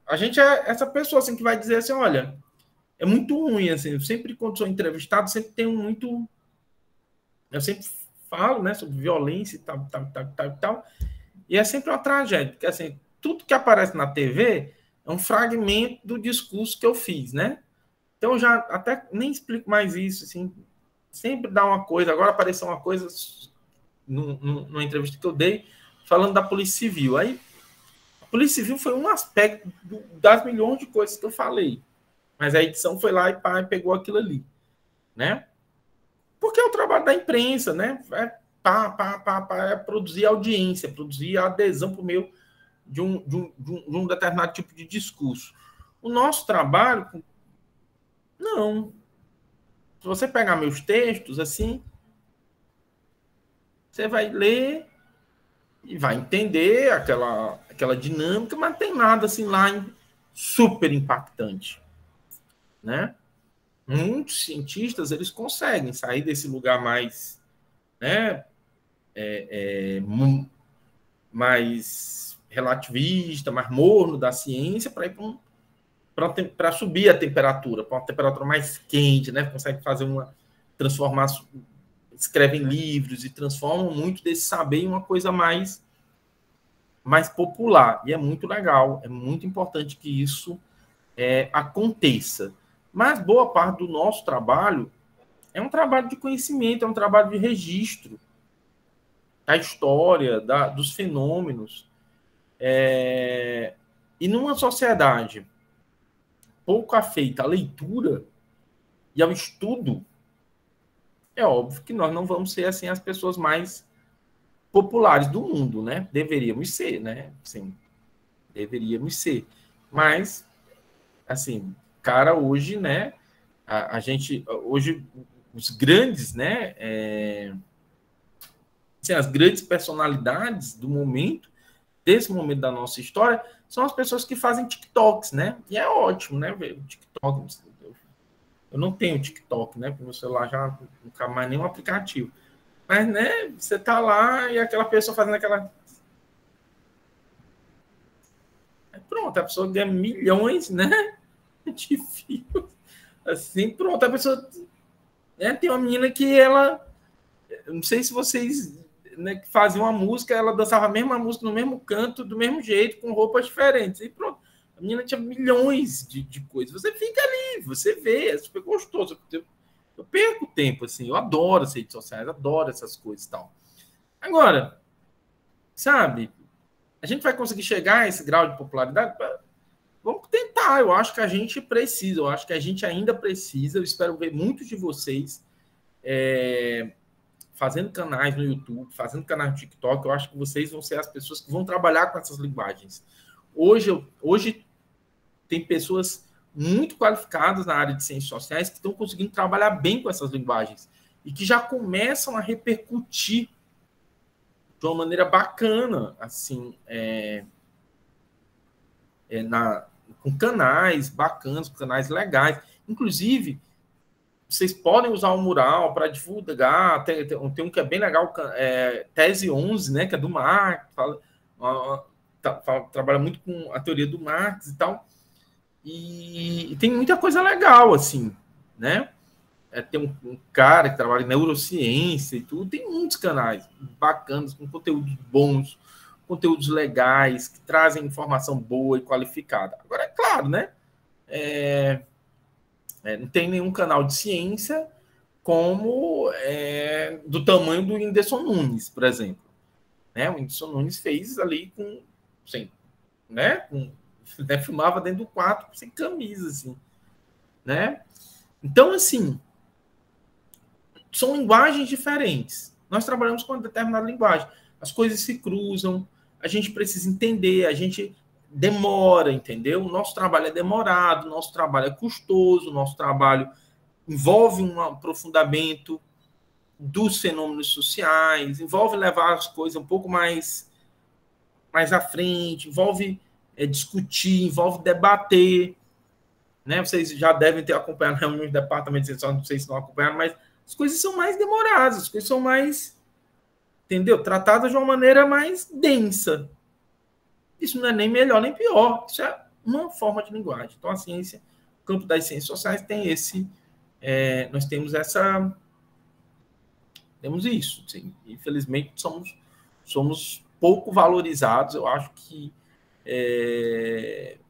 A gente é essa pessoa assim, que vai dizer assim, olha, é muito ruim, assim, sempre quando sou entrevistado, sempre tem muito... Eu sempre falo, né, sobre violência e tal, e é sempre uma tragédia, porque, assim, tudo que aparece na TV é um fragmento do discurso que eu fiz, né? Então, eu já até nem explico mais isso, assim, sempre dá uma coisa. Agora apareceu uma coisa numa entrevista que eu dei falando da Polícia Civil. Aí, a Polícia Civil foi um aspecto das milhões de coisas que eu falei. Mas a edição foi lá e pegou aquilo ali, né? Porque é o trabalho da imprensa, né? É produzir audiência, produzir adesão por meio de um determinado tipo de discurso. O nosso trabalho, não. Se você pegar meus textos, assim, você vai ler e vai entender aquela dinâmica, mas não tem nada assim lá super impactante, né? Muitos cientistas, eles conseguem sair desse lugar mais, né, mais relativista, mais morno da ciência, para ir para subir a temperatura, para uma temperatura mais quente, né? Consegue fazer uma transformação, escrevem livros e transformam muito desse saber em uma coisa mais popular. E é muito legal, é muito importante que isso aconteça. Mas boa parte do nosso trabalho é um trabalho de conhecimento, é um trabalho de registro da história, dos fenômenos. E numa sociedade pouco afeita à leitura e ao estudo, é óbvio que nós não vamos ser assim as pessoas mais populares do mundo, né? Deveríamos ser, né? Sim, deveríamos ser. Mas, assim, cara, hoje, né? A gente, hoje, os grandes, né? Assim, as grandes personalidades do momento, desse momento da nossa história, são as pessoas que fazem TikToks, né? E é ótimo, né? Ver o TikTok. Eu não tenho TikTok, né? Porque meu celular já não cabe mais nenhum aplicativo. Mas, né? Você tá lá e aquela pessoa fazendo aquela... Pronto, a pessoa ganha milhões, né? De views. Assim, pronto, a pessoa... Né? Tem uma menina que ela... Eu não sei se vocês... Né, que faziam uma música, ela dançava a mesma música no mesmo canto, do mesmo jeito, com roupas diferentes. E pronto. A menina tinha milhões de coisas. Você fica ali, você vê, é super gostoso. Eu perco tempo, assim, eu adoro as redes sociais, adoro essas coisas e tal. Agora, sabe, a gente vai conseguir chegar a esse grau de popularidade? Vamos tentar. Eu acho que a gente precisa, eu acho que a gente ainda precisa. Eu espero ver muitos de vocês fazendo canais no YouTube, fazendo canais no TikTok. Eu acho que vocês vão ser as pessoas que vão trabalhar com essas linguagens. Hoje tem pessoas muito qualificadas na área de ciências sociais que estão conseguindo trabalhar bem com essas linguagens e que já começam a repercutir de uma maneira bacana, assim, com canais bacanas, com canais legais. Inclusive, vocês podem usar o mural para divulgar. Tem um que é bem legal, Tese 11, né, que é do Marx, trabalha muito com a teoria do Marx e tal. E tem muita coisa legal, assim, né? Tem um cara que trabalha em neurociência e tudo. Tem muitos canais bacanas, com conteúdos bons, conteúdos legais, que trazem informação boa e qualificada. Agora, é claro, né? Não tem nenhum canal de ciência como do tamanho do Whindersson Nunes, por exemplo. Né? O Whindersson Nunes fez ali filmava dentro do quarto sem camisa, assim, né? Então, assim, são linguagens diferentes. Nós trabalhamos com uma determinada linguagem. As coisas se cruzam, a gente precisa entender, a gente demora, entendeu? O nosso trabalho é demorado, o nosso trabalho é custoso, o nosso trabalho envolve um aprofundamento dos fenômenos sociais, envolve levar as coisas um pouco mais à frente, envolve discutir, envolve debater, né? Vocês já devem ter acompanhado reuniões de departamento, não sei se não acompanharam, mas as coisas são mais demoradas, as coisas são mais, entendeu? Tratadas de uma maneira mais densa. Isso não é nem melhor nem pior, isso é uma forma de linguagem. Então, a ciência, o campo das ciências sociais tem nós temos isso. Sim. Infelizmente, somos pouco valorizados. Eu acho que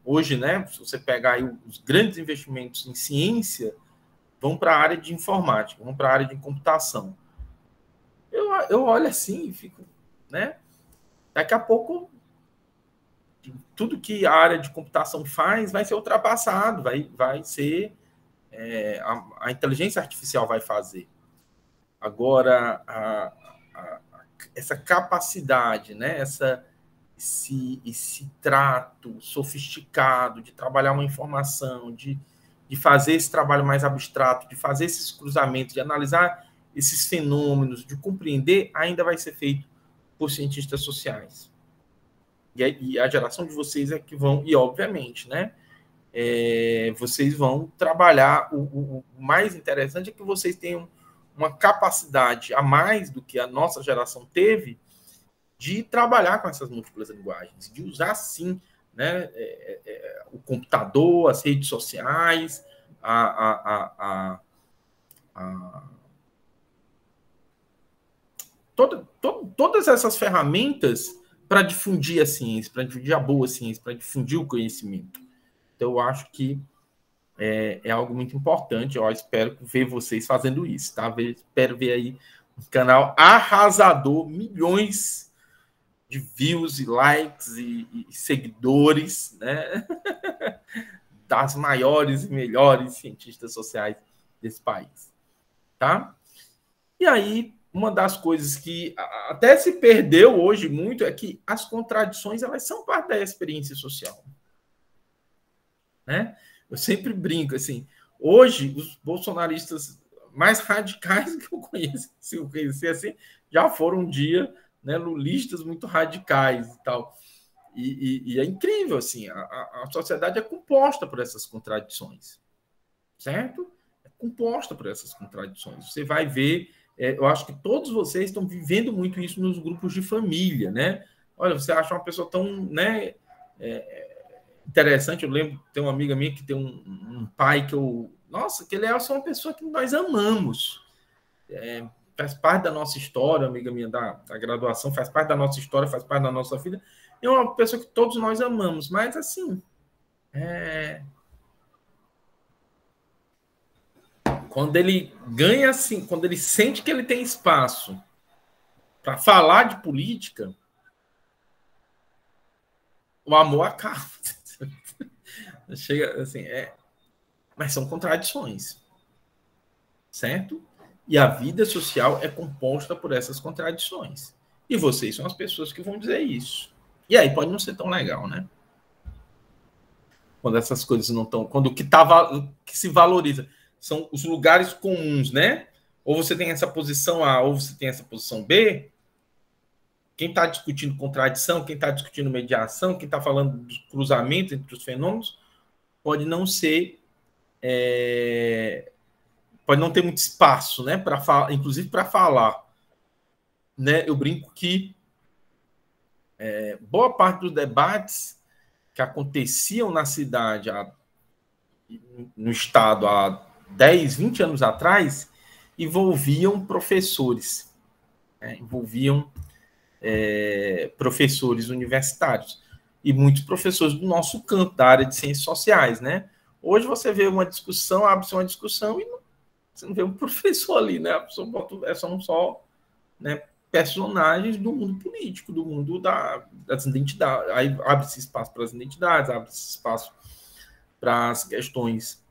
hoje, né, se você pegar aí os grandes investimentos em ciência, vão para a área de informática, vão para a área de computação. Eu olho assim e fico, né? Daqui a pouco, tudo que a área de computação faz vai ser ultrapassado, vai ser a inteligência artificial vai fazer. Agora, essa capacidade, né? Esse trato sofisticado de trabalhar uma informação, de fazer esse trabalho mais abstrato, de fazer esses cruzamentos, de analisar esses fenômenos, de compreender, ainda vai ser feito por cientistas sociais. E a geração de vocês é que vão, e obviamente, né? Vocês vão trabalhar. O mais interessante é que vocês tenham uma capacidade a mais do que a nossa geração teve de trabalhar com essas múltiplas linguagens, de usar, sim, né, o computador, as redes sociais, todas essas ferramentas para difundir a ciência, para difundir a boa ciência, para difundir o conhecimento. Então, eu acho que é algo muito importante. Eu espero ver vocês fazendo isso, tá? Espero ver aí um canal arrasador, milhões de views e likes e seguidores, né? Das maiores e melhores cientistas sociais desse país, tá? E aí, uma das coisas que até se perdeu hoje muito é que as contradições, elas são parte da experiência social, né? Eu sempre brinco, assim, hoje os bolsonaristas mais radicais que eu conheço, se eu conhecer assim, já foram um dia, né, lulistas muito radicais e tal. E é incrível, assim, a sociedade é composta por essas contradições, certo? É composta por essas contradições. Você vai ver, eu acho que todos vocês estão vivendo muito isso nos grupos de família, né? Olha, você acha uma pessoa tão, né, interessante. Eu lembro, tem uma amiga minha que tem um pai que nossa, que ele é só uma pessoa que nós amamos. Faz parte da nossa história, amiga minha da graduação, faz parte da nossa história, faz parte da nossa vida. É uma pessoa que todos nós amamos, mas assim, quando ele ganha assim, quando ele sente que ele tem espaço para falar de política, o amor acaba. Chega assim, mas são contradições, certo? E a vida social é composta por essas contradições. E vocês são as pessoas que vão dizer isso. E aí pode não ser tão legal, né? Quando essas coisas não estão. Quando o que, que se valoriza são os lugares comuns, né? Ou você tem essa posição A, ou você tem essa posição B. Quem está discutindo contradição, quem está discutindo mediação, quem está falando do cruzamento entre os fenômenos, pode não ser. Pode não ter muito espaço, né? Inclusive para falar. Né? Eu brinco que boa parte dos debates que aconteciam na cidade, no estado, há 10, 20 anos atrás, envolviam professores, né? Envolviam professores universitários e muitos professores do nosso campo, da área de ciências sociais, né? Hoje você vê uma discussão, abre-se uma discussão e você não vê um professor ali, né? A pessoa são só, né, personagens do mundo político, do mundo das identidades. Aí abre-se espaço para as identidades, abre-se espaço para as questões,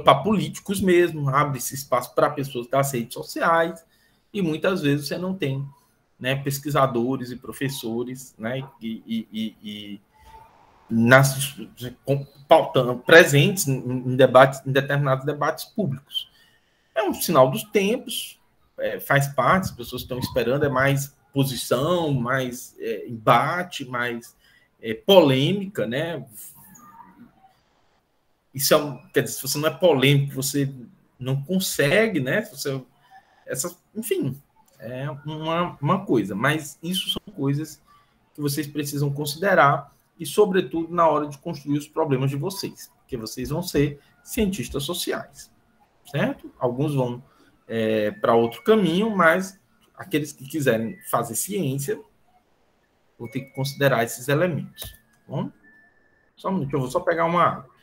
para políticos mesmo, abre-se espaço para pessoas das redes sociais, e muitas vezes você não tem, né, pesquisadores e professores, né, presentes em debates, em determinados debates públicos. É um sinal dos tempos, faz parte, as pessoas estão esperando, é mais posição, mais embate, mais polêmica, né? Isso quer dizer, se você não é polêmico, você não consegue, né? Enfim, é uma coisa, mas isso são coisas que vocês precisam considerar e, sobretudo, na hora de construir os problemas de vocês, porque vocês vão ser cientistas sociais, certo? Alguns vão para outro caminho, mas aqueles que quiserem fazer ciência vão ter que considerar esses elementos. Tá bom? Só um minuto, eu vou só pegar uma água.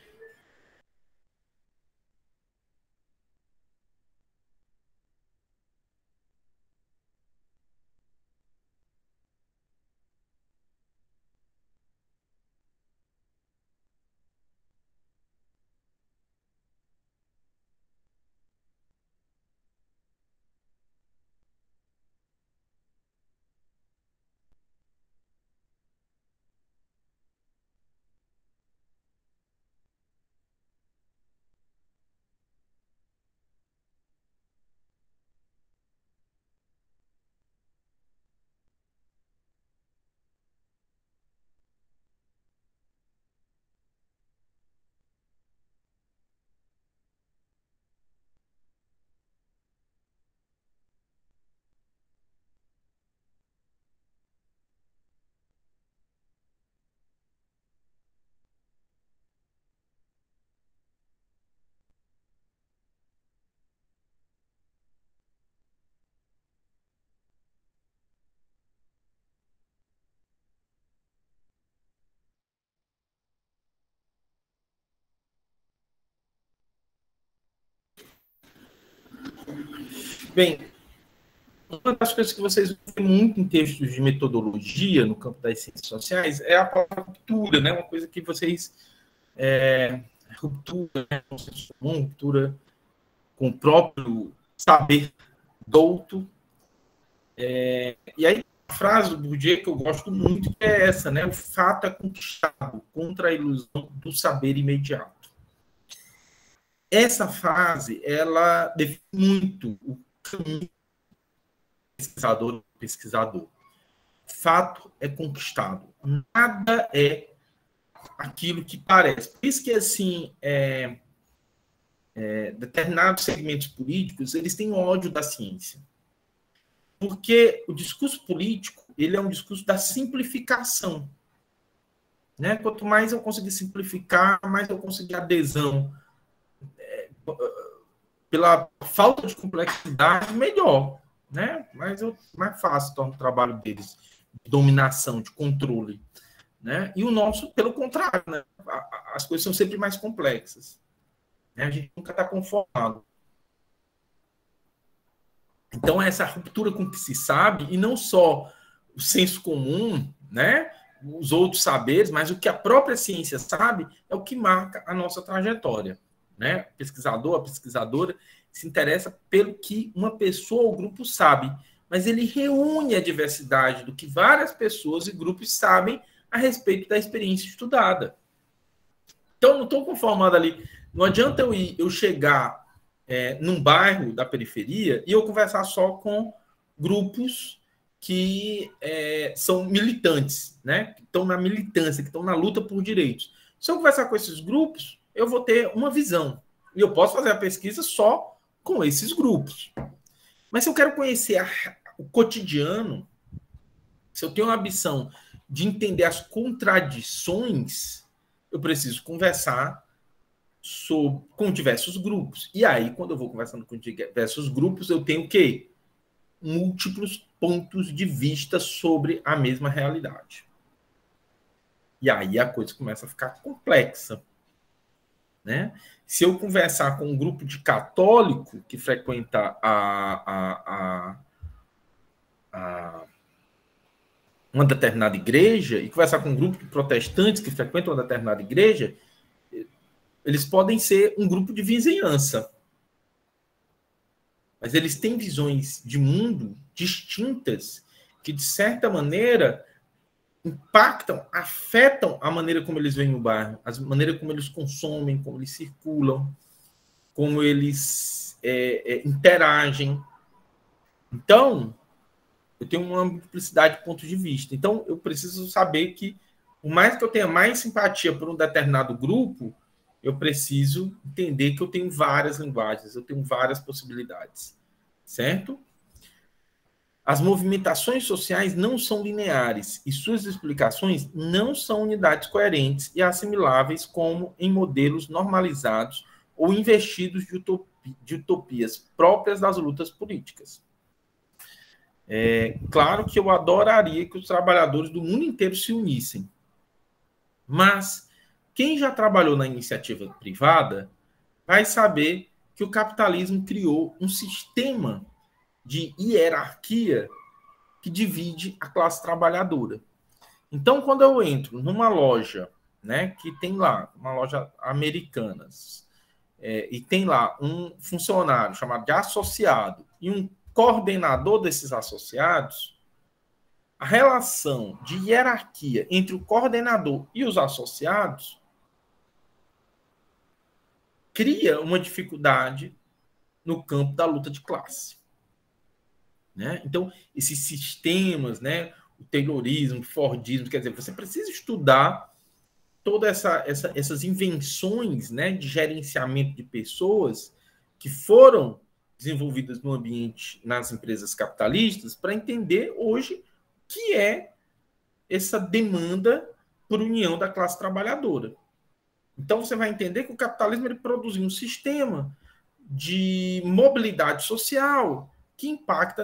Bem, uma das coisas que vocês veem muito em textos de metodologia no campo das ciências sociais é a palavra ruptura, né? Uma coisa que vocês ruptura, né? Ruptura com o próprio saber douto. E aí a frase do Bourdieu que eu gosto muito que é essa, né? O fato é conquistado contra a ilusão do saber imediato. Essa frase ela define muito o caminho pesquisador. Fato é conquistado. Nada é aquilo que parece. Por isso que, assim, determinados segmentos políticos, eles têm ódio da ciência. Porque o discurso político, ele é um discurso da simplificação. Né? Quanto mais eu conseguir simplificar, mais eu conseguir adesão. Pela falta de complexidade, melhor. Né? Mais fácil torna o trabalho deles de dominação, de controle. Né? E o nosso, pelo contrário, né? As coisas são sempre mais complexas. Né? A gente nunca está conformado. Então, essa ruptura com o que se sabe, e não só o senso comum, né, os outros saberes, mas o que a própria ciência sabe, é o que marca a nossa trajetória. Né? O pesquisador, a pesquisadora, se interessa pelo que uma pessoa ou grupo sabe, mas ele reúne a diversidade do que várias pessoas e grupos sabem a respeito da experiência estudada. Então, não estou conformado ali. Não adianta eu chegar num bairro da periferia e eu conversar só com grupos que são militantes, né? Que estão na militância, que estão na luta por direitos. Se eu conversar com esses grupos, eu vou ter uma visão. E eu posso fazer a pesquisa só com esses grupos. Mas se eu quero conhecer o cotidiano, se eu tenho a ambição de entender as contradições, eu preciso conversar com diversos grupos. E aí, quando eu vou conversando com diversos grupos, eu tenho o quê? Múltiplos pontos de vista sobre a mesma realidade. E aí a coisa começa a ficar complexa. Né? Se eu conversar com um grupo de católico que frequenta uma determinada igreja e conversar com um grupo de protestantes que frequentam uma determinada igreja, eles podem ser um grupo de vizinhança. Mas eles têm visões de mundo distintas que, de certa maneira, impactam, afetam a maneira como eles veem o bairro, a maneira como eles consomem, como eles circulam, como eles interagem. Então, eu tenho uma multiplicidade de pontos de vista. Então, eu preciso saber que, por mais que eu tenha mais simpatia por um determinado grupo, eu preciso entender que eu tenho várias linguagens, eu tenho várias possibilidades, certo? As movimentações sociais não são lineares e suas explicações não são unidades coerentes e assimiláveis como em modelos normalizados ou investidos de utopias próprias das lutas políticas. Claro que eu adoraria que os trabalhadores do mundo inteiro se unissem, mas quem já trabalhou na iniciativa privada vai saber que o capitalismo criou um sistema de hierarquia que divide a classe trabalhadora. Então, quando eu entro numa loja, né, que tem lá, uma loja Americanas, e tem lá um funcionário chamado de associado e um coordenador desses associados, a relação de hierarquia entre o coordenador e os associados cria uma dificuldade no campo da luta de classe. Né? Então, esses sistemas, né, o Taylorismo, o Fordismo, quer dizer, você precisa estudar todas essas invenções, né, de gerenciamento de pessoas que foram desenvolvidas no ambiente, nas empresas capitalistas, para entender hoje o que é essa demanda por união da classe trabalhadora. Então, você vai entender que o capitalismo ele produziu um sistema de mobilidade social que impacta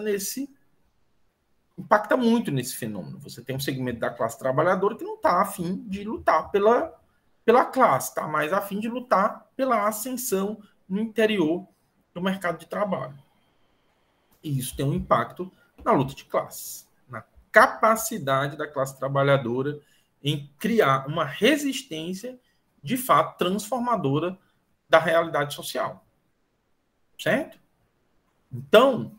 muito nesse fenômeno. Você tem um segmento da classe trabalhadora que não está afim de lutar pela classe, está mais afim de lutar pela ascensão no interior do mercado de trabalho. E isso tem um impacto na luta de classe, na capacidade da classe trabalhadora em criar uma resistência de fato transformadora da realidade social. Certo? Então,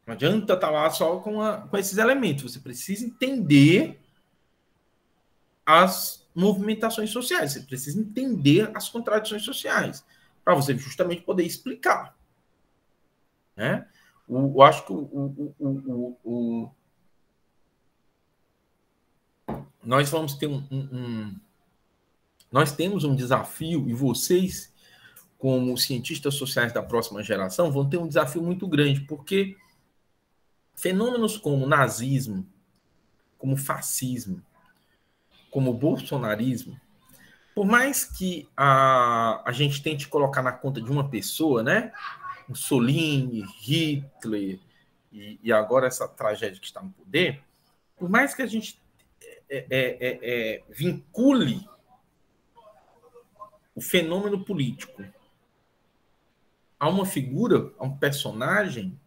não adianta estar lá só com esses elementos. Você precisa entender as movimentações sociais. Você precisa entender as contradições sociais para você justamente poder explicar. Né? Eu acho que nós vamos ter nós temos um desafio, e vocês, como cientistas sociais da próxima geração, vão ter um desafio muito grande, porque fenômenos como nazismo, como fascismo, como bolsonarismo, por mais que a gente tente colocar na conta de uma pessoa, né? Mussolini, Hitler e agora essa tragédia que está no poder, por mais que a gente vincule o fenômeno político a uma figura, a um personagem,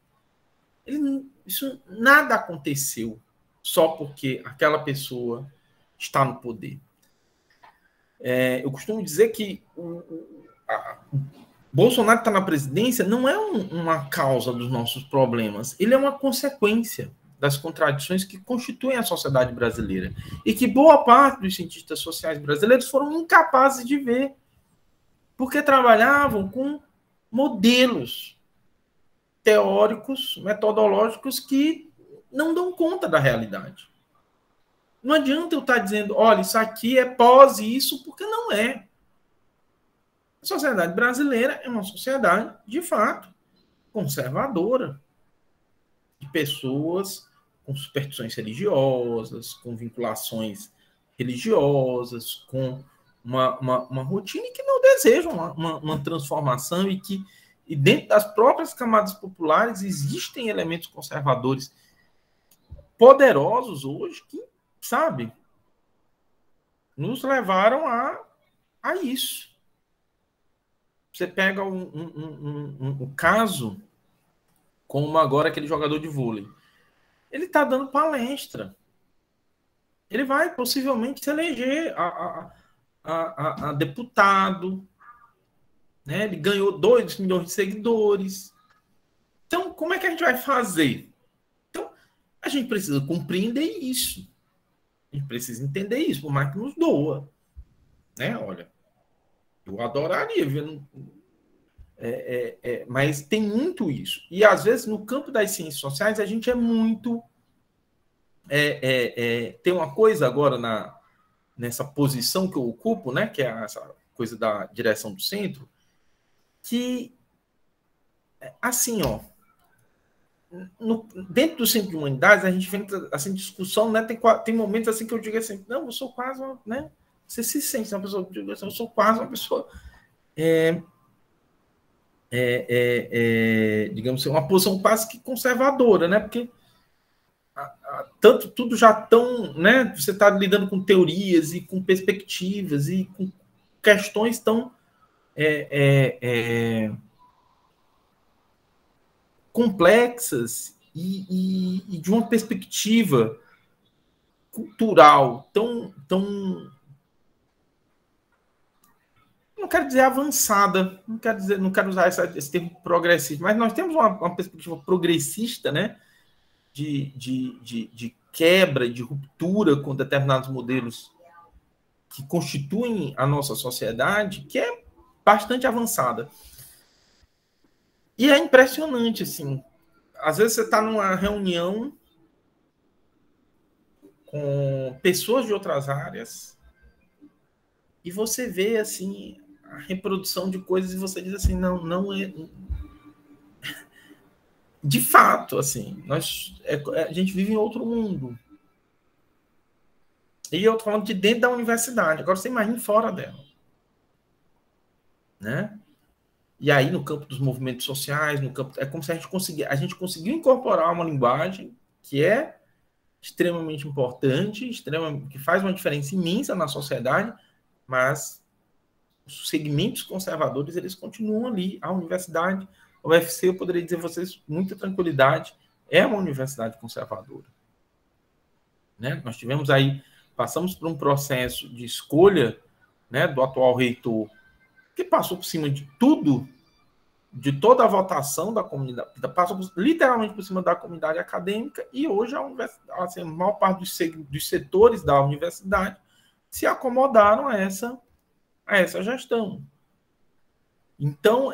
Isso nada aconteceu só porque aquela pessoa está no poder. Eu costumo dizer que Bolsonaro está na presidência não é uma causa dos nossos problemas, ele é uma consequência das contradições que constituem a sociedade brasileira e que boa parte dos cientistas sociais brasileiros foram incapazes de ver, porque trabalhavam com modelos teóricos, metodológicos que não dão conta da realidade. Não adianta eu estar dizendo, olha, isso aqui é pós isso, porque não é. A sociedade brasileira é uma sociedade, de fato, conservadora, de pessoas com superstições religiosas, com vinculações religiosas, com uma rotina que não desejam uma transformação e dentro das próprias camadas populares existem elementos conservadores poderosos hoje que, sabe, nos levaram a isso. Você pega um caso como agora aquele jogador de vôlei. Ele está dando palestra. Ele vai possivelmente se eleger a deputado. Né? Ele ganhou 2 milhões de seguidores. Então, como é que a gente vai fazer? Então, a gente precisa compreender isso. A gente precisa entender isso, por mais que nos doa. Né? Olha, eu adoraria ver... mas tem muito isso. E, às vezes, no campo das ciências sociais, a gente é muito... tem uma coisa agora nessa posição que eu ocupo, né, que é essa coisa da direção do centro, que, assim, ó, dentro do Centro de Humanidades, a gente vem assim, discussão, né, tem momentos assim que eu digo assim, não, eu sou quase uma, né, você se sente uma pessoa, eu sou quase uma pessoa, digamos assim, uma posição quase que conservadora, né, porque tudo já tão, né, você está lidando com teorias e com perspectivas e com questões tão complexas e de uma perspectiva cultural tão não quero dizer avançada, não quero usar esse termo progressista, mas nós temos uma perspectiva progressista, né, de quebra, de ruptura com determinados modelos que constituem a nossa sociedade, que é bastante avançada. E é impressionante, assim. Às vezes você está numa reunião com pessoas de outras áreas e você vê, assim, a reprodução de coisas e você diz assim, não é... De fato, assim, a gente vive em outro mundo. E eu estou falando de dentro da universidade. Agora você imagina fora dela. Né? E aí, no campo dos movimentos sociais, no campo, é como se a gente conseguiu incorporar uma linguagem que é extremamente importante, que faz uma diferença imensa na sociedade, mas os segmentos conservadores, eles continuam ali. A universidade, o UFC, eu poderia dizer a vocês, com muita tranquilidade, é uma universidade conservadora. Né? Nós tivemos aí, passamos por um processo de escolha, né, do atual reitor, que passou por cima de tudo, de toda a votação da comunidade, passou literalmente por cima da comunidade acadêmica, e hoje a universidade, assim, a maior parte dos setores da universidade se acomodaram a essa gestão. Então,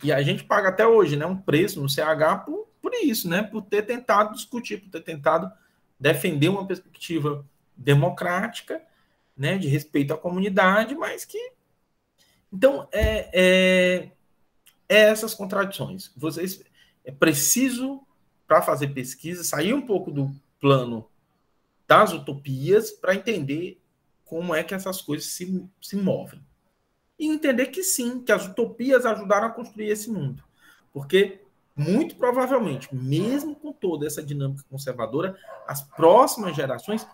e a gente paga até hoje, né, um preço no CH por isso, né, por ter tentado discutir, por ter tentado defender uma perspectiva democrática, né, de respeito à comunidade, mas que... Então, essas contradições. É preciso, para fazer pesquisa, sair um pouco do plano das utopias para entender como é que essas coisas se movem. E entender que sim, que as utopias ajudaram a construir esse mundo. Porque, muito provavelmente, mesmo com toda essa dinâmica conservadora, as próximas gerações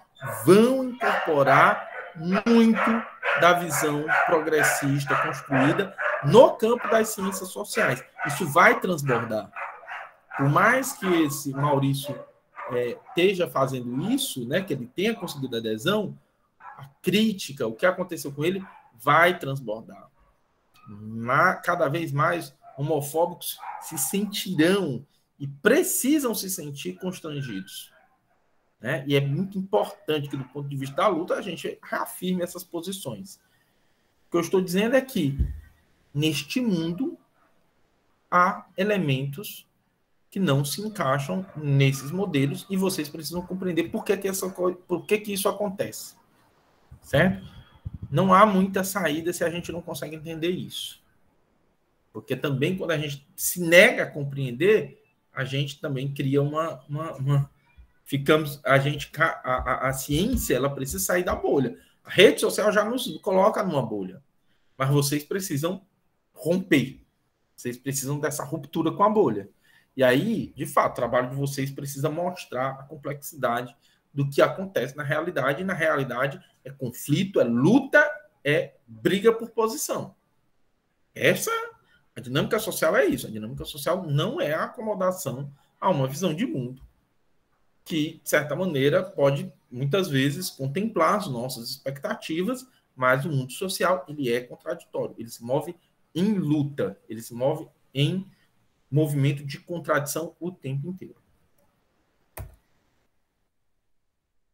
vão incorporar muito da visão progressista construída no campo das ciências sociais. Isso vai transbordar. Por mais que esse Maurício esteja fazendo isso, né, que ele tenha conseguido adesão, a crítica, o que aconteceu com ele, vai transbordar. Cada vez mais homofóbicos se sentirão e precisam se sentir constrangidos. Né? E é muito importante que, do ponto de vista da luta, a gente reafirme essas posições. O que eu estou dizendo é que, neste mundo, há elementos que não se encaixam nesses modelos e vocês precisam compreender por que isso acontece. Certo? Não há muita saída se a gente não consegue entender isso. Porque também, quando a gente se nega a compreender, a gente também cria a ciência, ela precisa sair da bolha. A rede social já nos coloca numa bolha. Mas vocês precisam romper. Vocês precisam dessa ruptura com a bolha. E aí, de fato, o trabalho de vocês precisa mostrar a complexidade do que acontece na realidade. E na realidade é conflito, é luta, é briga por posição. A dinâmica social é isso. A dinâmica social não é a acomodação a uma visão de mundo que, de certa maneira, pode, muitas vezes, contemplar as nossas expectativas, mas o mundo social, ele é contraditório. Ele se move em luta, ele se move em movimento de contradição o tempo inteiro.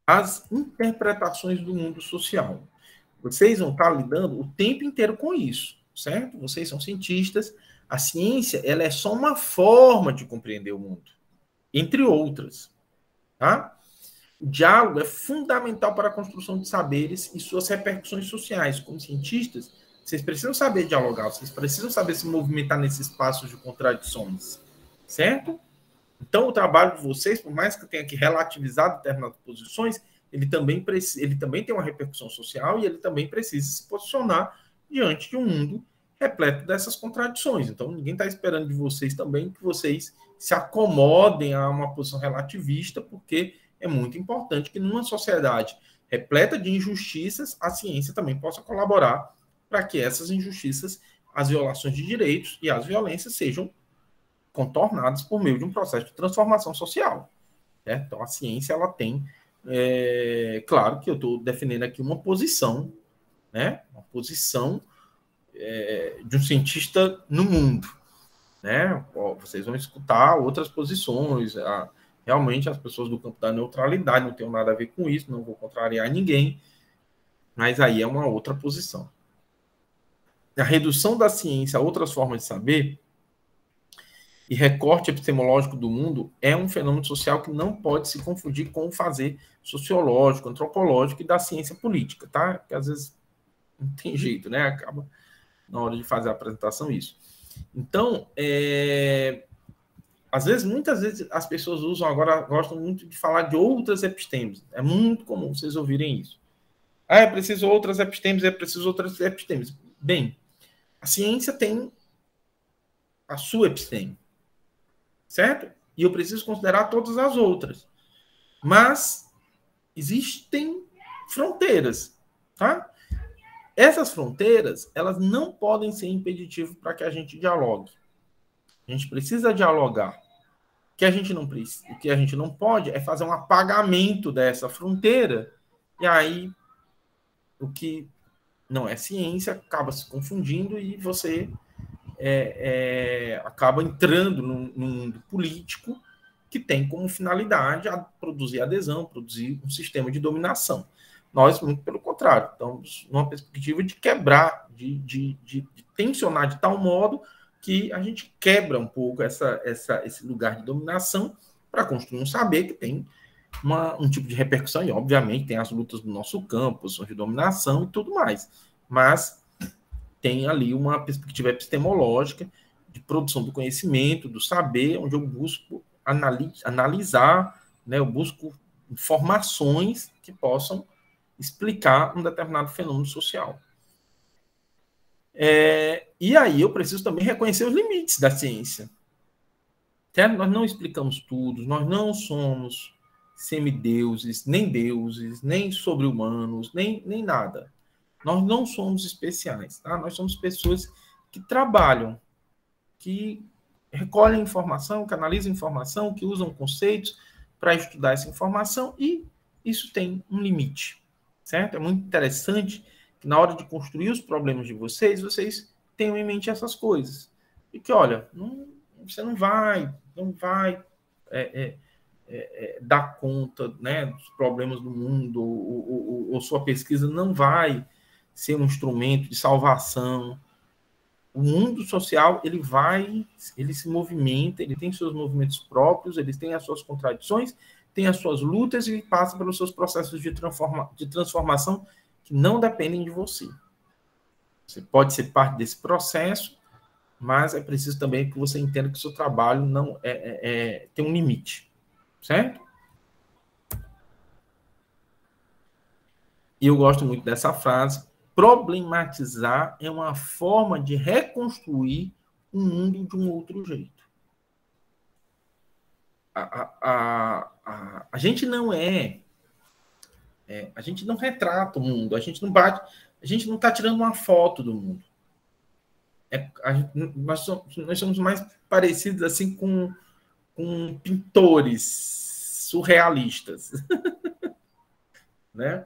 As interpretações do mundo social. Vocês vão estar lidando o tempo inteiro com isso, certo? Vocês são cientistas. A ciência, ela é só uma forma de compreender o mundo, entre outras. Tá? O diálogo é fundamental para a construção de saberes e suas repercussões sociais. Como cientistas, vocês precisam saber dialogar, vocês precisam saber se movimentar nesses espaços de contradições, certo? Então, o trabalho de vocês, por mais que tenha que relativizar determinadas posições, ele também tem uma repercussão social e ele também precisa se posicionar diante de um mundo repleto dessas contradições. Então, ninguém está esperando de vocês também que vocês se acomodem a uma posição relativista, porque é muito importante que numa sociedade repleta de injustiças, a ciência também possa colaborar para que essas injustiças, as violações de direitos e as violências sejam contornadas por meio de um processo de transformação social. Né? Então, a ciência, ela tem... claro que eu estou defendendo aqui uma posição, né? Uma posição de um cientista no mundo. Né? Vocês vão escutar outras posições. Realmente, as pessoas do campo da neutralidade não têm nada a ver com isso, não vou contrariar ninguém, mas aí é uma outra posição. A redução da ciência a outras formas de saber e recorte epistemológico do mundo é um fenômeno social que não pode se confundir com o fazer sociológico, antropológico e da ciência política, tá? Porque às vezes não tem jeito, né? Acaba na hora de fazer a apresentação isso. Então, muitas vezes as pessoas gostam muito de falar de outras epistemes. É muito comum vocês ouvirem isso. É preciso outras epistemes, Bem, a ciência tem a sua episteme, certo? E eu preciso considerar todas as outras. Mas existem fronteiras, tá? Essas fronteiras, elas não podem ser impeditivas para que a gente dialogue. A gente precisa dialogar. O que a gente não pode é fazer um apagamento dessa fronteira, e aí o que não é ciência acaba se confundindo e você acaba entrando num mundo político que tem como finalidade produzir adesão, produzir um sistema de dominação. Nós, muito pelo contrário, estamos numa perspectiva de quebrar, de tensionar de tal modo que a gente quebra um pouco esse lugar de dominação para construir um saber que tem um tipo de repercussão, e obviamente tem as lutas do nosso campo, posições de dominação e tudo mais, mas tem ali uma perspectiva epistemológica de produção do conhecimento, do saber, onde eu busco analisar, né, eu busco informações que possam explicar um determinado fenômeno social. E aí eu preciso também reconhecer os limites da ciência. Certo? Nós não explicamos tudo, nós não somos semideuses, nem sobre-humanos, nem nada. Nós não somos especiais, tá? Nós somos pessoas que trabalham, que recolhem informação, canalizam informação, que usam conceitos para estudar essa informação, e isso tem um limite, certo? É muito interessante que na hora de construir os problemas de vocês, vocês tenham em mente essas coisas. E que, olha, você não vai dar conta, né, dos problemas do mundo, ou sua pesquisa não vai ser um instrumento de salvação. O mundo social, ele se movimenta, ele tem seus movimentos próprios, ele tem as suas contradições, tem as suas lutas e passa pelos seus processos de transformação que não dependem de você. Você pode ser parte desse processo, mas é preciso também que você entenda que o seu trabalho não tem um limite, certo? E eu gosto muito dessa frase: problematizar é uma forma de reconstruir o mundo de um outro jeito. A gente não a gente não retrata o mundo, a gente não bate, a gente não está tirando uma foto do mundo. Nós somos mais parecidos assim com pintores surrealistas, né?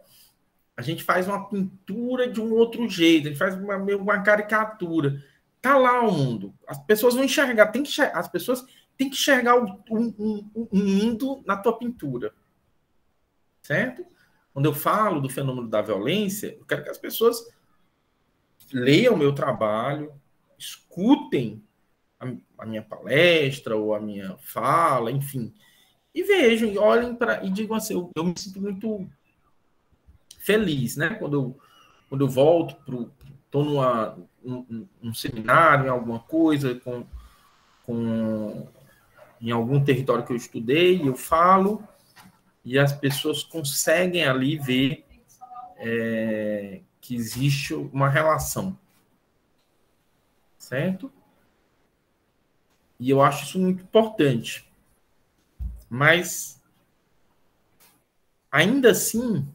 A gente faz uma pintura de um outro jeito, a gente faz uma caricatura. Tá lá o mundo. As pessoas vão enxergar, as pessoas têm que enxergar o mundo na tua pintura. Certo? Quando eu falo do fenômeno da violência, eu quero que as pessoas leiam o meu trabalho, escutem a minha palestra ou a minha fala, enfim, e vejam, e olhem para e digam assim: eu me sinto muito feliz, né? Quando eu volto estou num seminário, em alguma coisa, em algum território que eu estudei, eu falo, e as pessoas conseguem ali ver que existe uma relação, certo? E eu acho isso muito importante. Mas, ainda assim,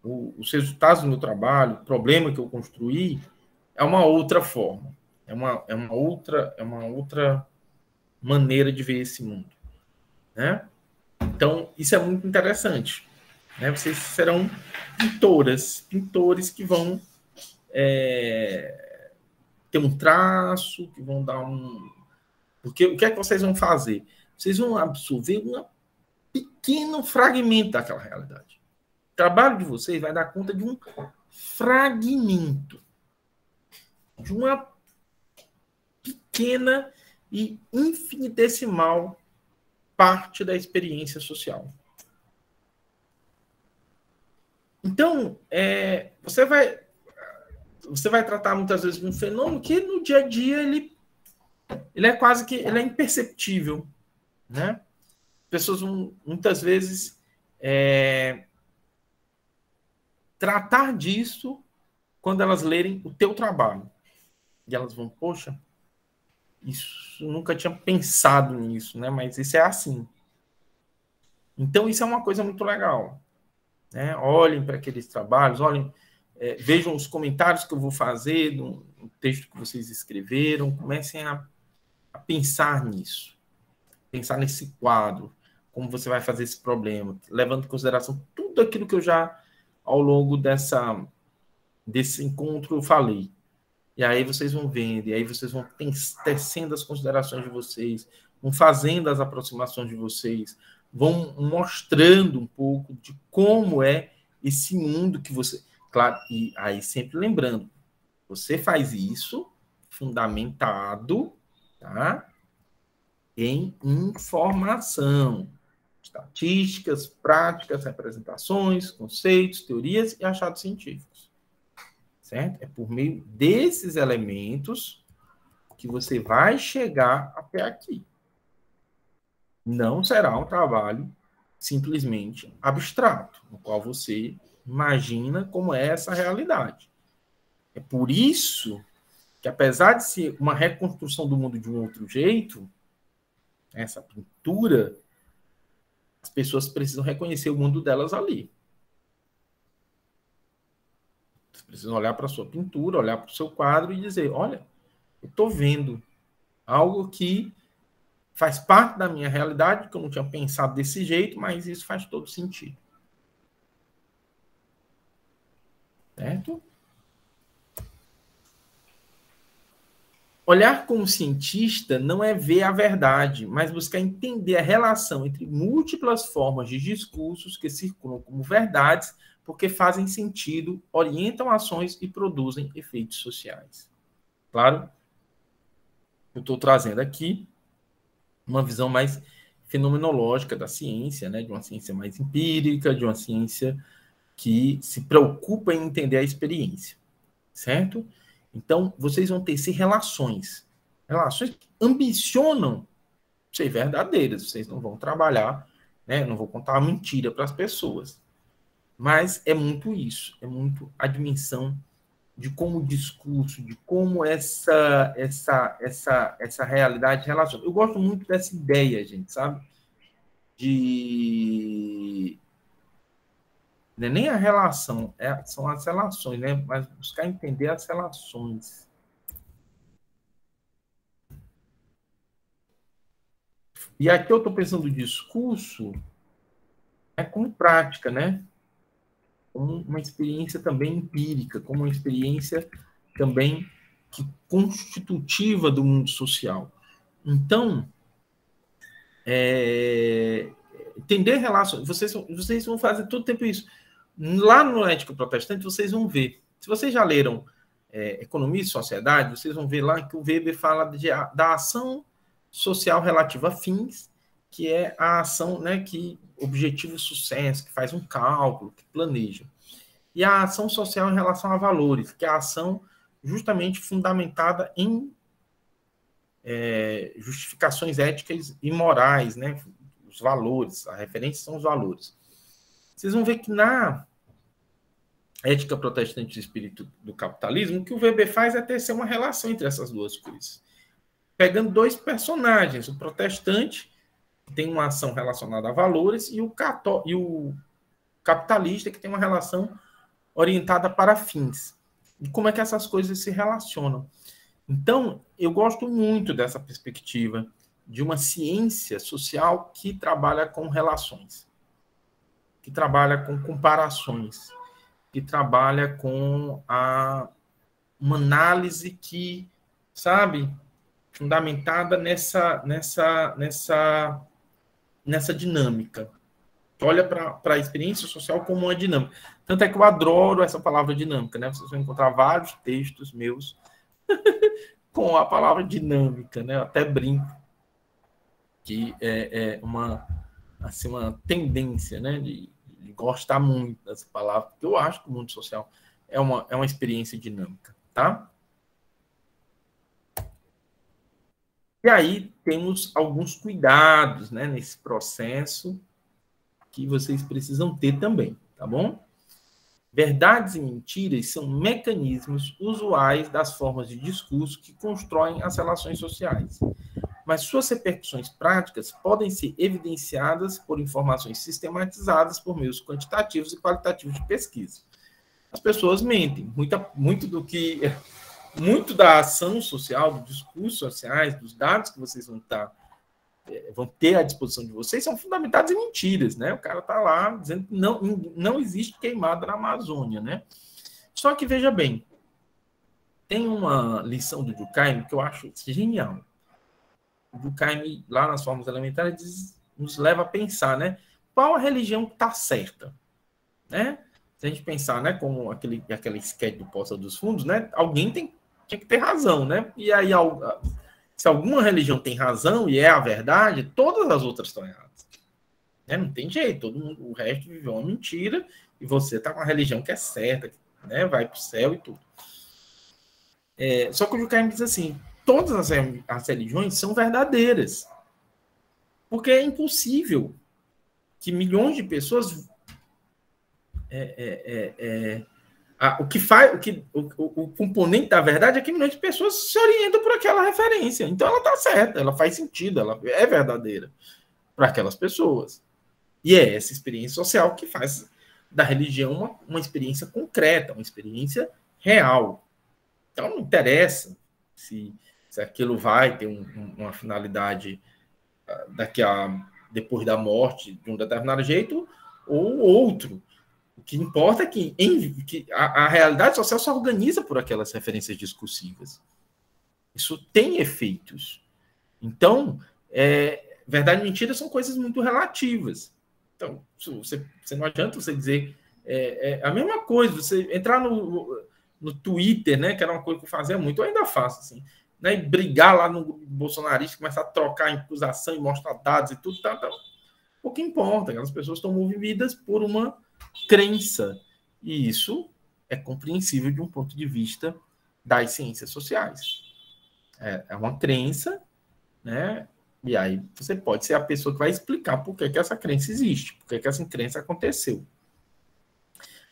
os resultados do meu trabalho, o problema que eu construí, é uma outra forma. É uma outra maneira de ver esse mundo, né? Então, isso é muito interessante, né? Vocês serão pintores que vão ter um traço, que vão dar um... Porque o que é que vocês vão fazer? Vocês vão absorver um pequeno fragmento daquela realidade. O trabalho de vocês vai dar conta de um fragmento, de uma pequena e infinitesimal parte da experiência social. Então, você vai tratar muitas vezes de um fenômeno que no dia a dia ele é quase que ele é imperceptível, né? Pessoas vão muitas vezes tratar disso quando elas lerem o teu trabalho. E elas vão, poxa, isso nunca tinha pensado nisso, né? Mas isso é assim. Então, isso é uma coisa muito legal, né? Olhem para aqueles trabalhos, vejam os comentários que eu vou fazer no texto que vocês escreveram, comecem a pensar nisso, pensar nesse quadro, como você vai fazer esse problema, levando em consideração tudo aquilo que eu já, ao longo desse encontro, eu falei. E aí vocês vão vendo, e aí vocês vão tecendo as considerações de vocês, vão fazendo as aproximações de vocês, vão mostrando um pouco de como é esse mundo que você... Claro, e aí sempre lembrando, você faz isso fundamentado, tá, em informação, estatísticas, práticas, representações, conceitos, teorias e achados científicos. Certo? É por meio desses elementos que você vai chegar até aqui. Não será um trabalho simplesmente abstrato, no qual você imagina como é essa realidade. É por isso que, apesar de ser uma reconstrução do mundo de um outro jeito, essa pintura, as pessoas precisam reconhecer o mundo delas ali. Você precisa olhar para a sua pintura, olhar para o seu quadro e dizer: olha, eu estou vendo algo que Faz parte da minha realidade, que eu não tinha pensado desse jeito, mas isso faz todo sentido. Certo? Olhar como cientista não é ver a verdade, mas buscar entender a relação entre múltiplas formas de discursos que circulam como verdades, porque fazem sentido, orientam ações e produzem efeitos sociais. Claro, eu estou trazendo aqui uma visão mais fenomenológica da ciência, né? De uma ciência mais empírica, de uma ciência que se preocupa em entender a experiência, certo? Então, vocês vão ter relações que ambicionam ser verdadeiras, vocês não vão trabalhar, né? Não vou contar uma mentira para as pessoas, mas é muito isso, é muito a dimensão de como o discurso, de como essa realidade relaciona. Eu gosto muito dessa ideia, gente, sabe? De não é nem a relação, são as relações, né? Mas buscar entender as relações. E aqui eu estou pensando o discurso como prática, né? Como uma experiência também empírica, como uma experiência também constitutiva do mundo social. Então, entender relações. Vocês vão fazer todo tempo isso. Lá no Ética Protestante, vocês vão ver. Se vocês já leram Economia e Sociedade, vocês vão ver lá que o Weber fala da ação social relativa a fins, que é a ação, né, que objetivo sucesso, que faz um cálculo, que planeja. E a ação social em relação a valores, que é a ação justamente fundamentada em justificações éticas e morais, né? Os valores, a referência são os valores. Vocês vão ver que na ética protestante do espírito do capitalismo, o que o Weber faz é tecer uma relação entre essas duas coisas. Pegando dois personagens, o protestante, que tem uma ação relacionada a valores, e o capitalista, que tem uma relação orientada para fins. E como é que essas coisas se relacionam? Então, eu gosto muito dessa perspectiva de uma ciência social que trabalha com relações, que trabalha com comparações, que trabalha com uma análise que, sabe, fundamentada nessa dinâmica. Olha para a experiência social como uma dinâmica. Tanto é que eu adoro essa palavra dinâmica, né? Vocês vão encontrar vários textos meus com a palavra dinâmica, né? Eu até brinco que é uma tendência, né? De gostar muito dessa palavra, porque eu acho que o mundo social é uma experiência dinâmica, tá? E aí temos alguns cuidados, né, nesse processo que vocês precisam ter também, tá bom? Verdades e mentiras são mecanismos usuais das formas de discurso que constroem as relações sociais, mas suas repercussões práticas podem ser evidenciadas por informações sistematizadas por meios quantitativos e qualitativos de pesquisa. As pessoas mentem, muito da ação social, dos discursos sociais, dos dados que vocês vão ter à disposição de vocês são fundamentados em mentiras, né? O cara está lá dizendo que não existe queimada na Amazônia, né? Só que, veja bem, tem uma lição do Durkheim que eu acho genial. O Durkheim, lá nas formas elementares, nos leva a pensar, né? Qual a religião que está certa, né? Se a gente pensar, né, como aquela sketch do Poça dos Fundos, né? Alguém tinha que ter razão, né? E aí, se alguma religião tem razão e é a verdade, todas as outras estão erradas. Né? Não tem jeito, o resto viveu uma mentira e você está com a religião que é certa, né? Vai para o céu e tudo. Só que o Durkheim diz assim, todas as religiões são verdadeiras. Porque é impossível que milhões de pessoas o componente da verdade é que milhões de pessoas se orientam por aquela referência. Então ela está certa, ela faz sentido, ela é verdadeira para aquelas pessoas. E é essa experiência social que faz da religião uma experiência concreta, uma experiência real. Então não interessa se aquilo vai ter uma finalidade depois da morte de um determinado jeito ou outro. O que importa é que a realidade social se organiza por aquelas referências discursivas. Isso tem efeitos. Então, verdade e mentira são coisas muito relativas. Então, você não adianta você dizer a mesma coisa, você entrar no Twitter, né, que era uma coisa que eu fazia muito, eu ainda faço, assim, né, e brigar lá no bolsonarista, começar a trocar acusação e mostrar dados e tudo, tá. O que importa, aquelas pessoas estão movidas por uma crença, e isso é compreensível de um ponto de vista das ciências sociais. É uma crença, né? E aí você pode ser a pessoa que vai explicar por que essa crença existe, por que essa crença aconteceu.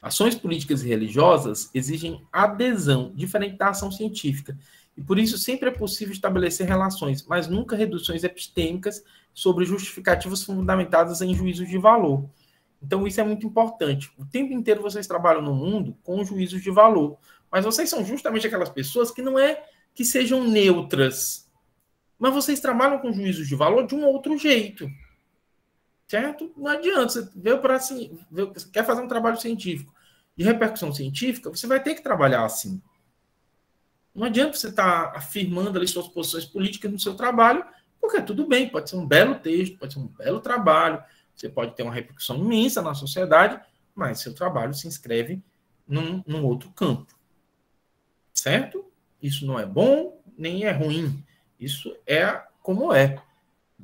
Ações políticas e religiosas exigem adesão, diferente da ação científica, e por isso sempre é possível estabelecer relações, mas nunca reduções epistêmicas sobre justificativas fundamentadas em juízos de valor. Então isso é muito importante. O tempo inteiro vocês trabalham no mundo com juízos de valor, mas vocês são justamente aquelas pessoas que não é que sejam neutras, mas vocês trabalham com juízos de valor de um outro jeito. Certo? Não adianta. Você veio para assim, você quer fazer um trabalho científico de repercussão científica, você vai ter que trabalhar assim. Não adianta você estar afirmando ali suas posições políticas no seu trabalho, porque tudo bem, pode ser um belo texto, pode ser um belo trabalho, você pode ter uma repercussão imensa na sociedade, mas seu trabalho se inscreve num outro campo. Certo? Isso não é bom, nem é ruim. Isso é como é.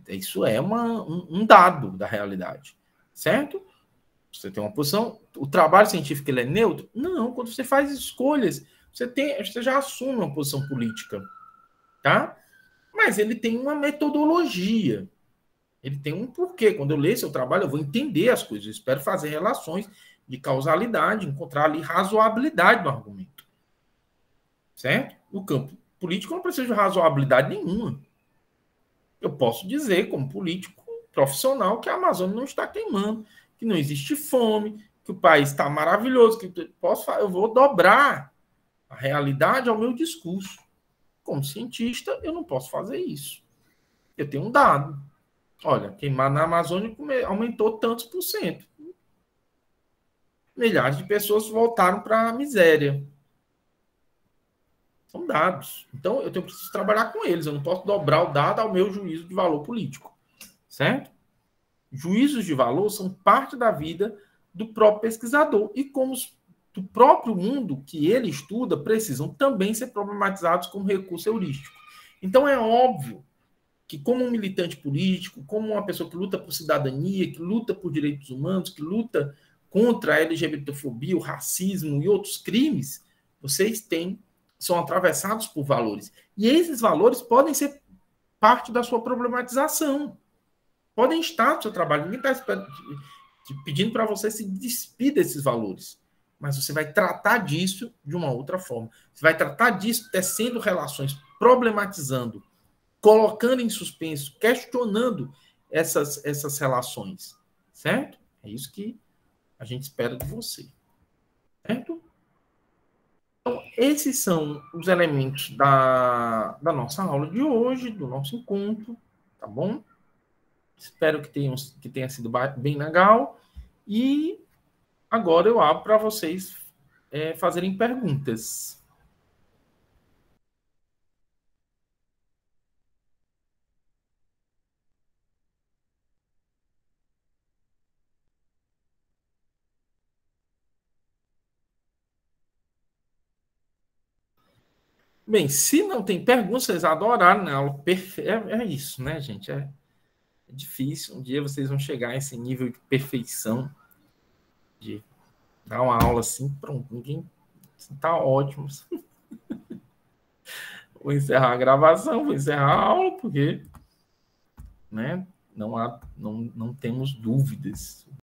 Isso é um dado da realidade, certo? Você tem uma posição, o trabalho científico ele é neutro? Não, quando você faz escolhas, você já assume uma posição política, tá? Mas ele tem uma metodologia, ele tem um porquê. Quando eu ler seu trabalho, eu vou entender as coisas, eu espero fazer relações de causalidade, encontrar ali razoabilidade no argumento, certo? No campo político eu não preciso de razoabilidade nenhuma. Eu posso dizer, como político profissional, que a Amazônia não está queimando, que não existe fome, que o país está maravilhoso, que eu vou dobrar a realidade ao meu discurso. Como cientista, eu não posso fazer isso. Eu tenho um dado. Olha, queimar na Amazônia aumentou tantos por cento. Milhares de pessoas voltaram para a miséria. São dados. Então, eu preciso trabalhar com eles. Eu não posso dobrar o dado ao meu juízo de valor político. Certo? Juízos de valor são parte da vida do próprio pesquisador. E como do próprio mundo que ele estuda, precisam também ser problematizados como recurso heurístico. Então, é óbvio que, como um militante político, como uma pessoa que luta por cidadania, que luta por direitos humanos, que luta contra a LGBTfobia, o racismo e outros crimes, vocês são atravessados por valores. E esses valores podem ser parte da sua problematização. Podem estar no seu trabalho. Ninguém está pedindo para você se despir desses valores. Mas você vai tratar disso de uma outra forma. Você vai tratar disso tecendo relações, problematizando, colocando em suspenso, questionando essas relações. Certo? É isso que a gente espera de você. Certo? Então, esses são os elementos da nossa aula de hoje, do nosso encontro. Tá bom? Espero que tenha sido bem legal. E agora eu abro para vocês fazerem perguntas. Bem, se não tem perguntas, vocês adoraram, né? Aula perfeita. É isso, né, gente? É difícil. Um dia vocês vão chegar a esse nível de perfeição, de dar uma aula assim, pronto, ninguém está ótimo. Vou encerrar a gravação, vou encerrar a aula, porque, né, não temos dúvidas.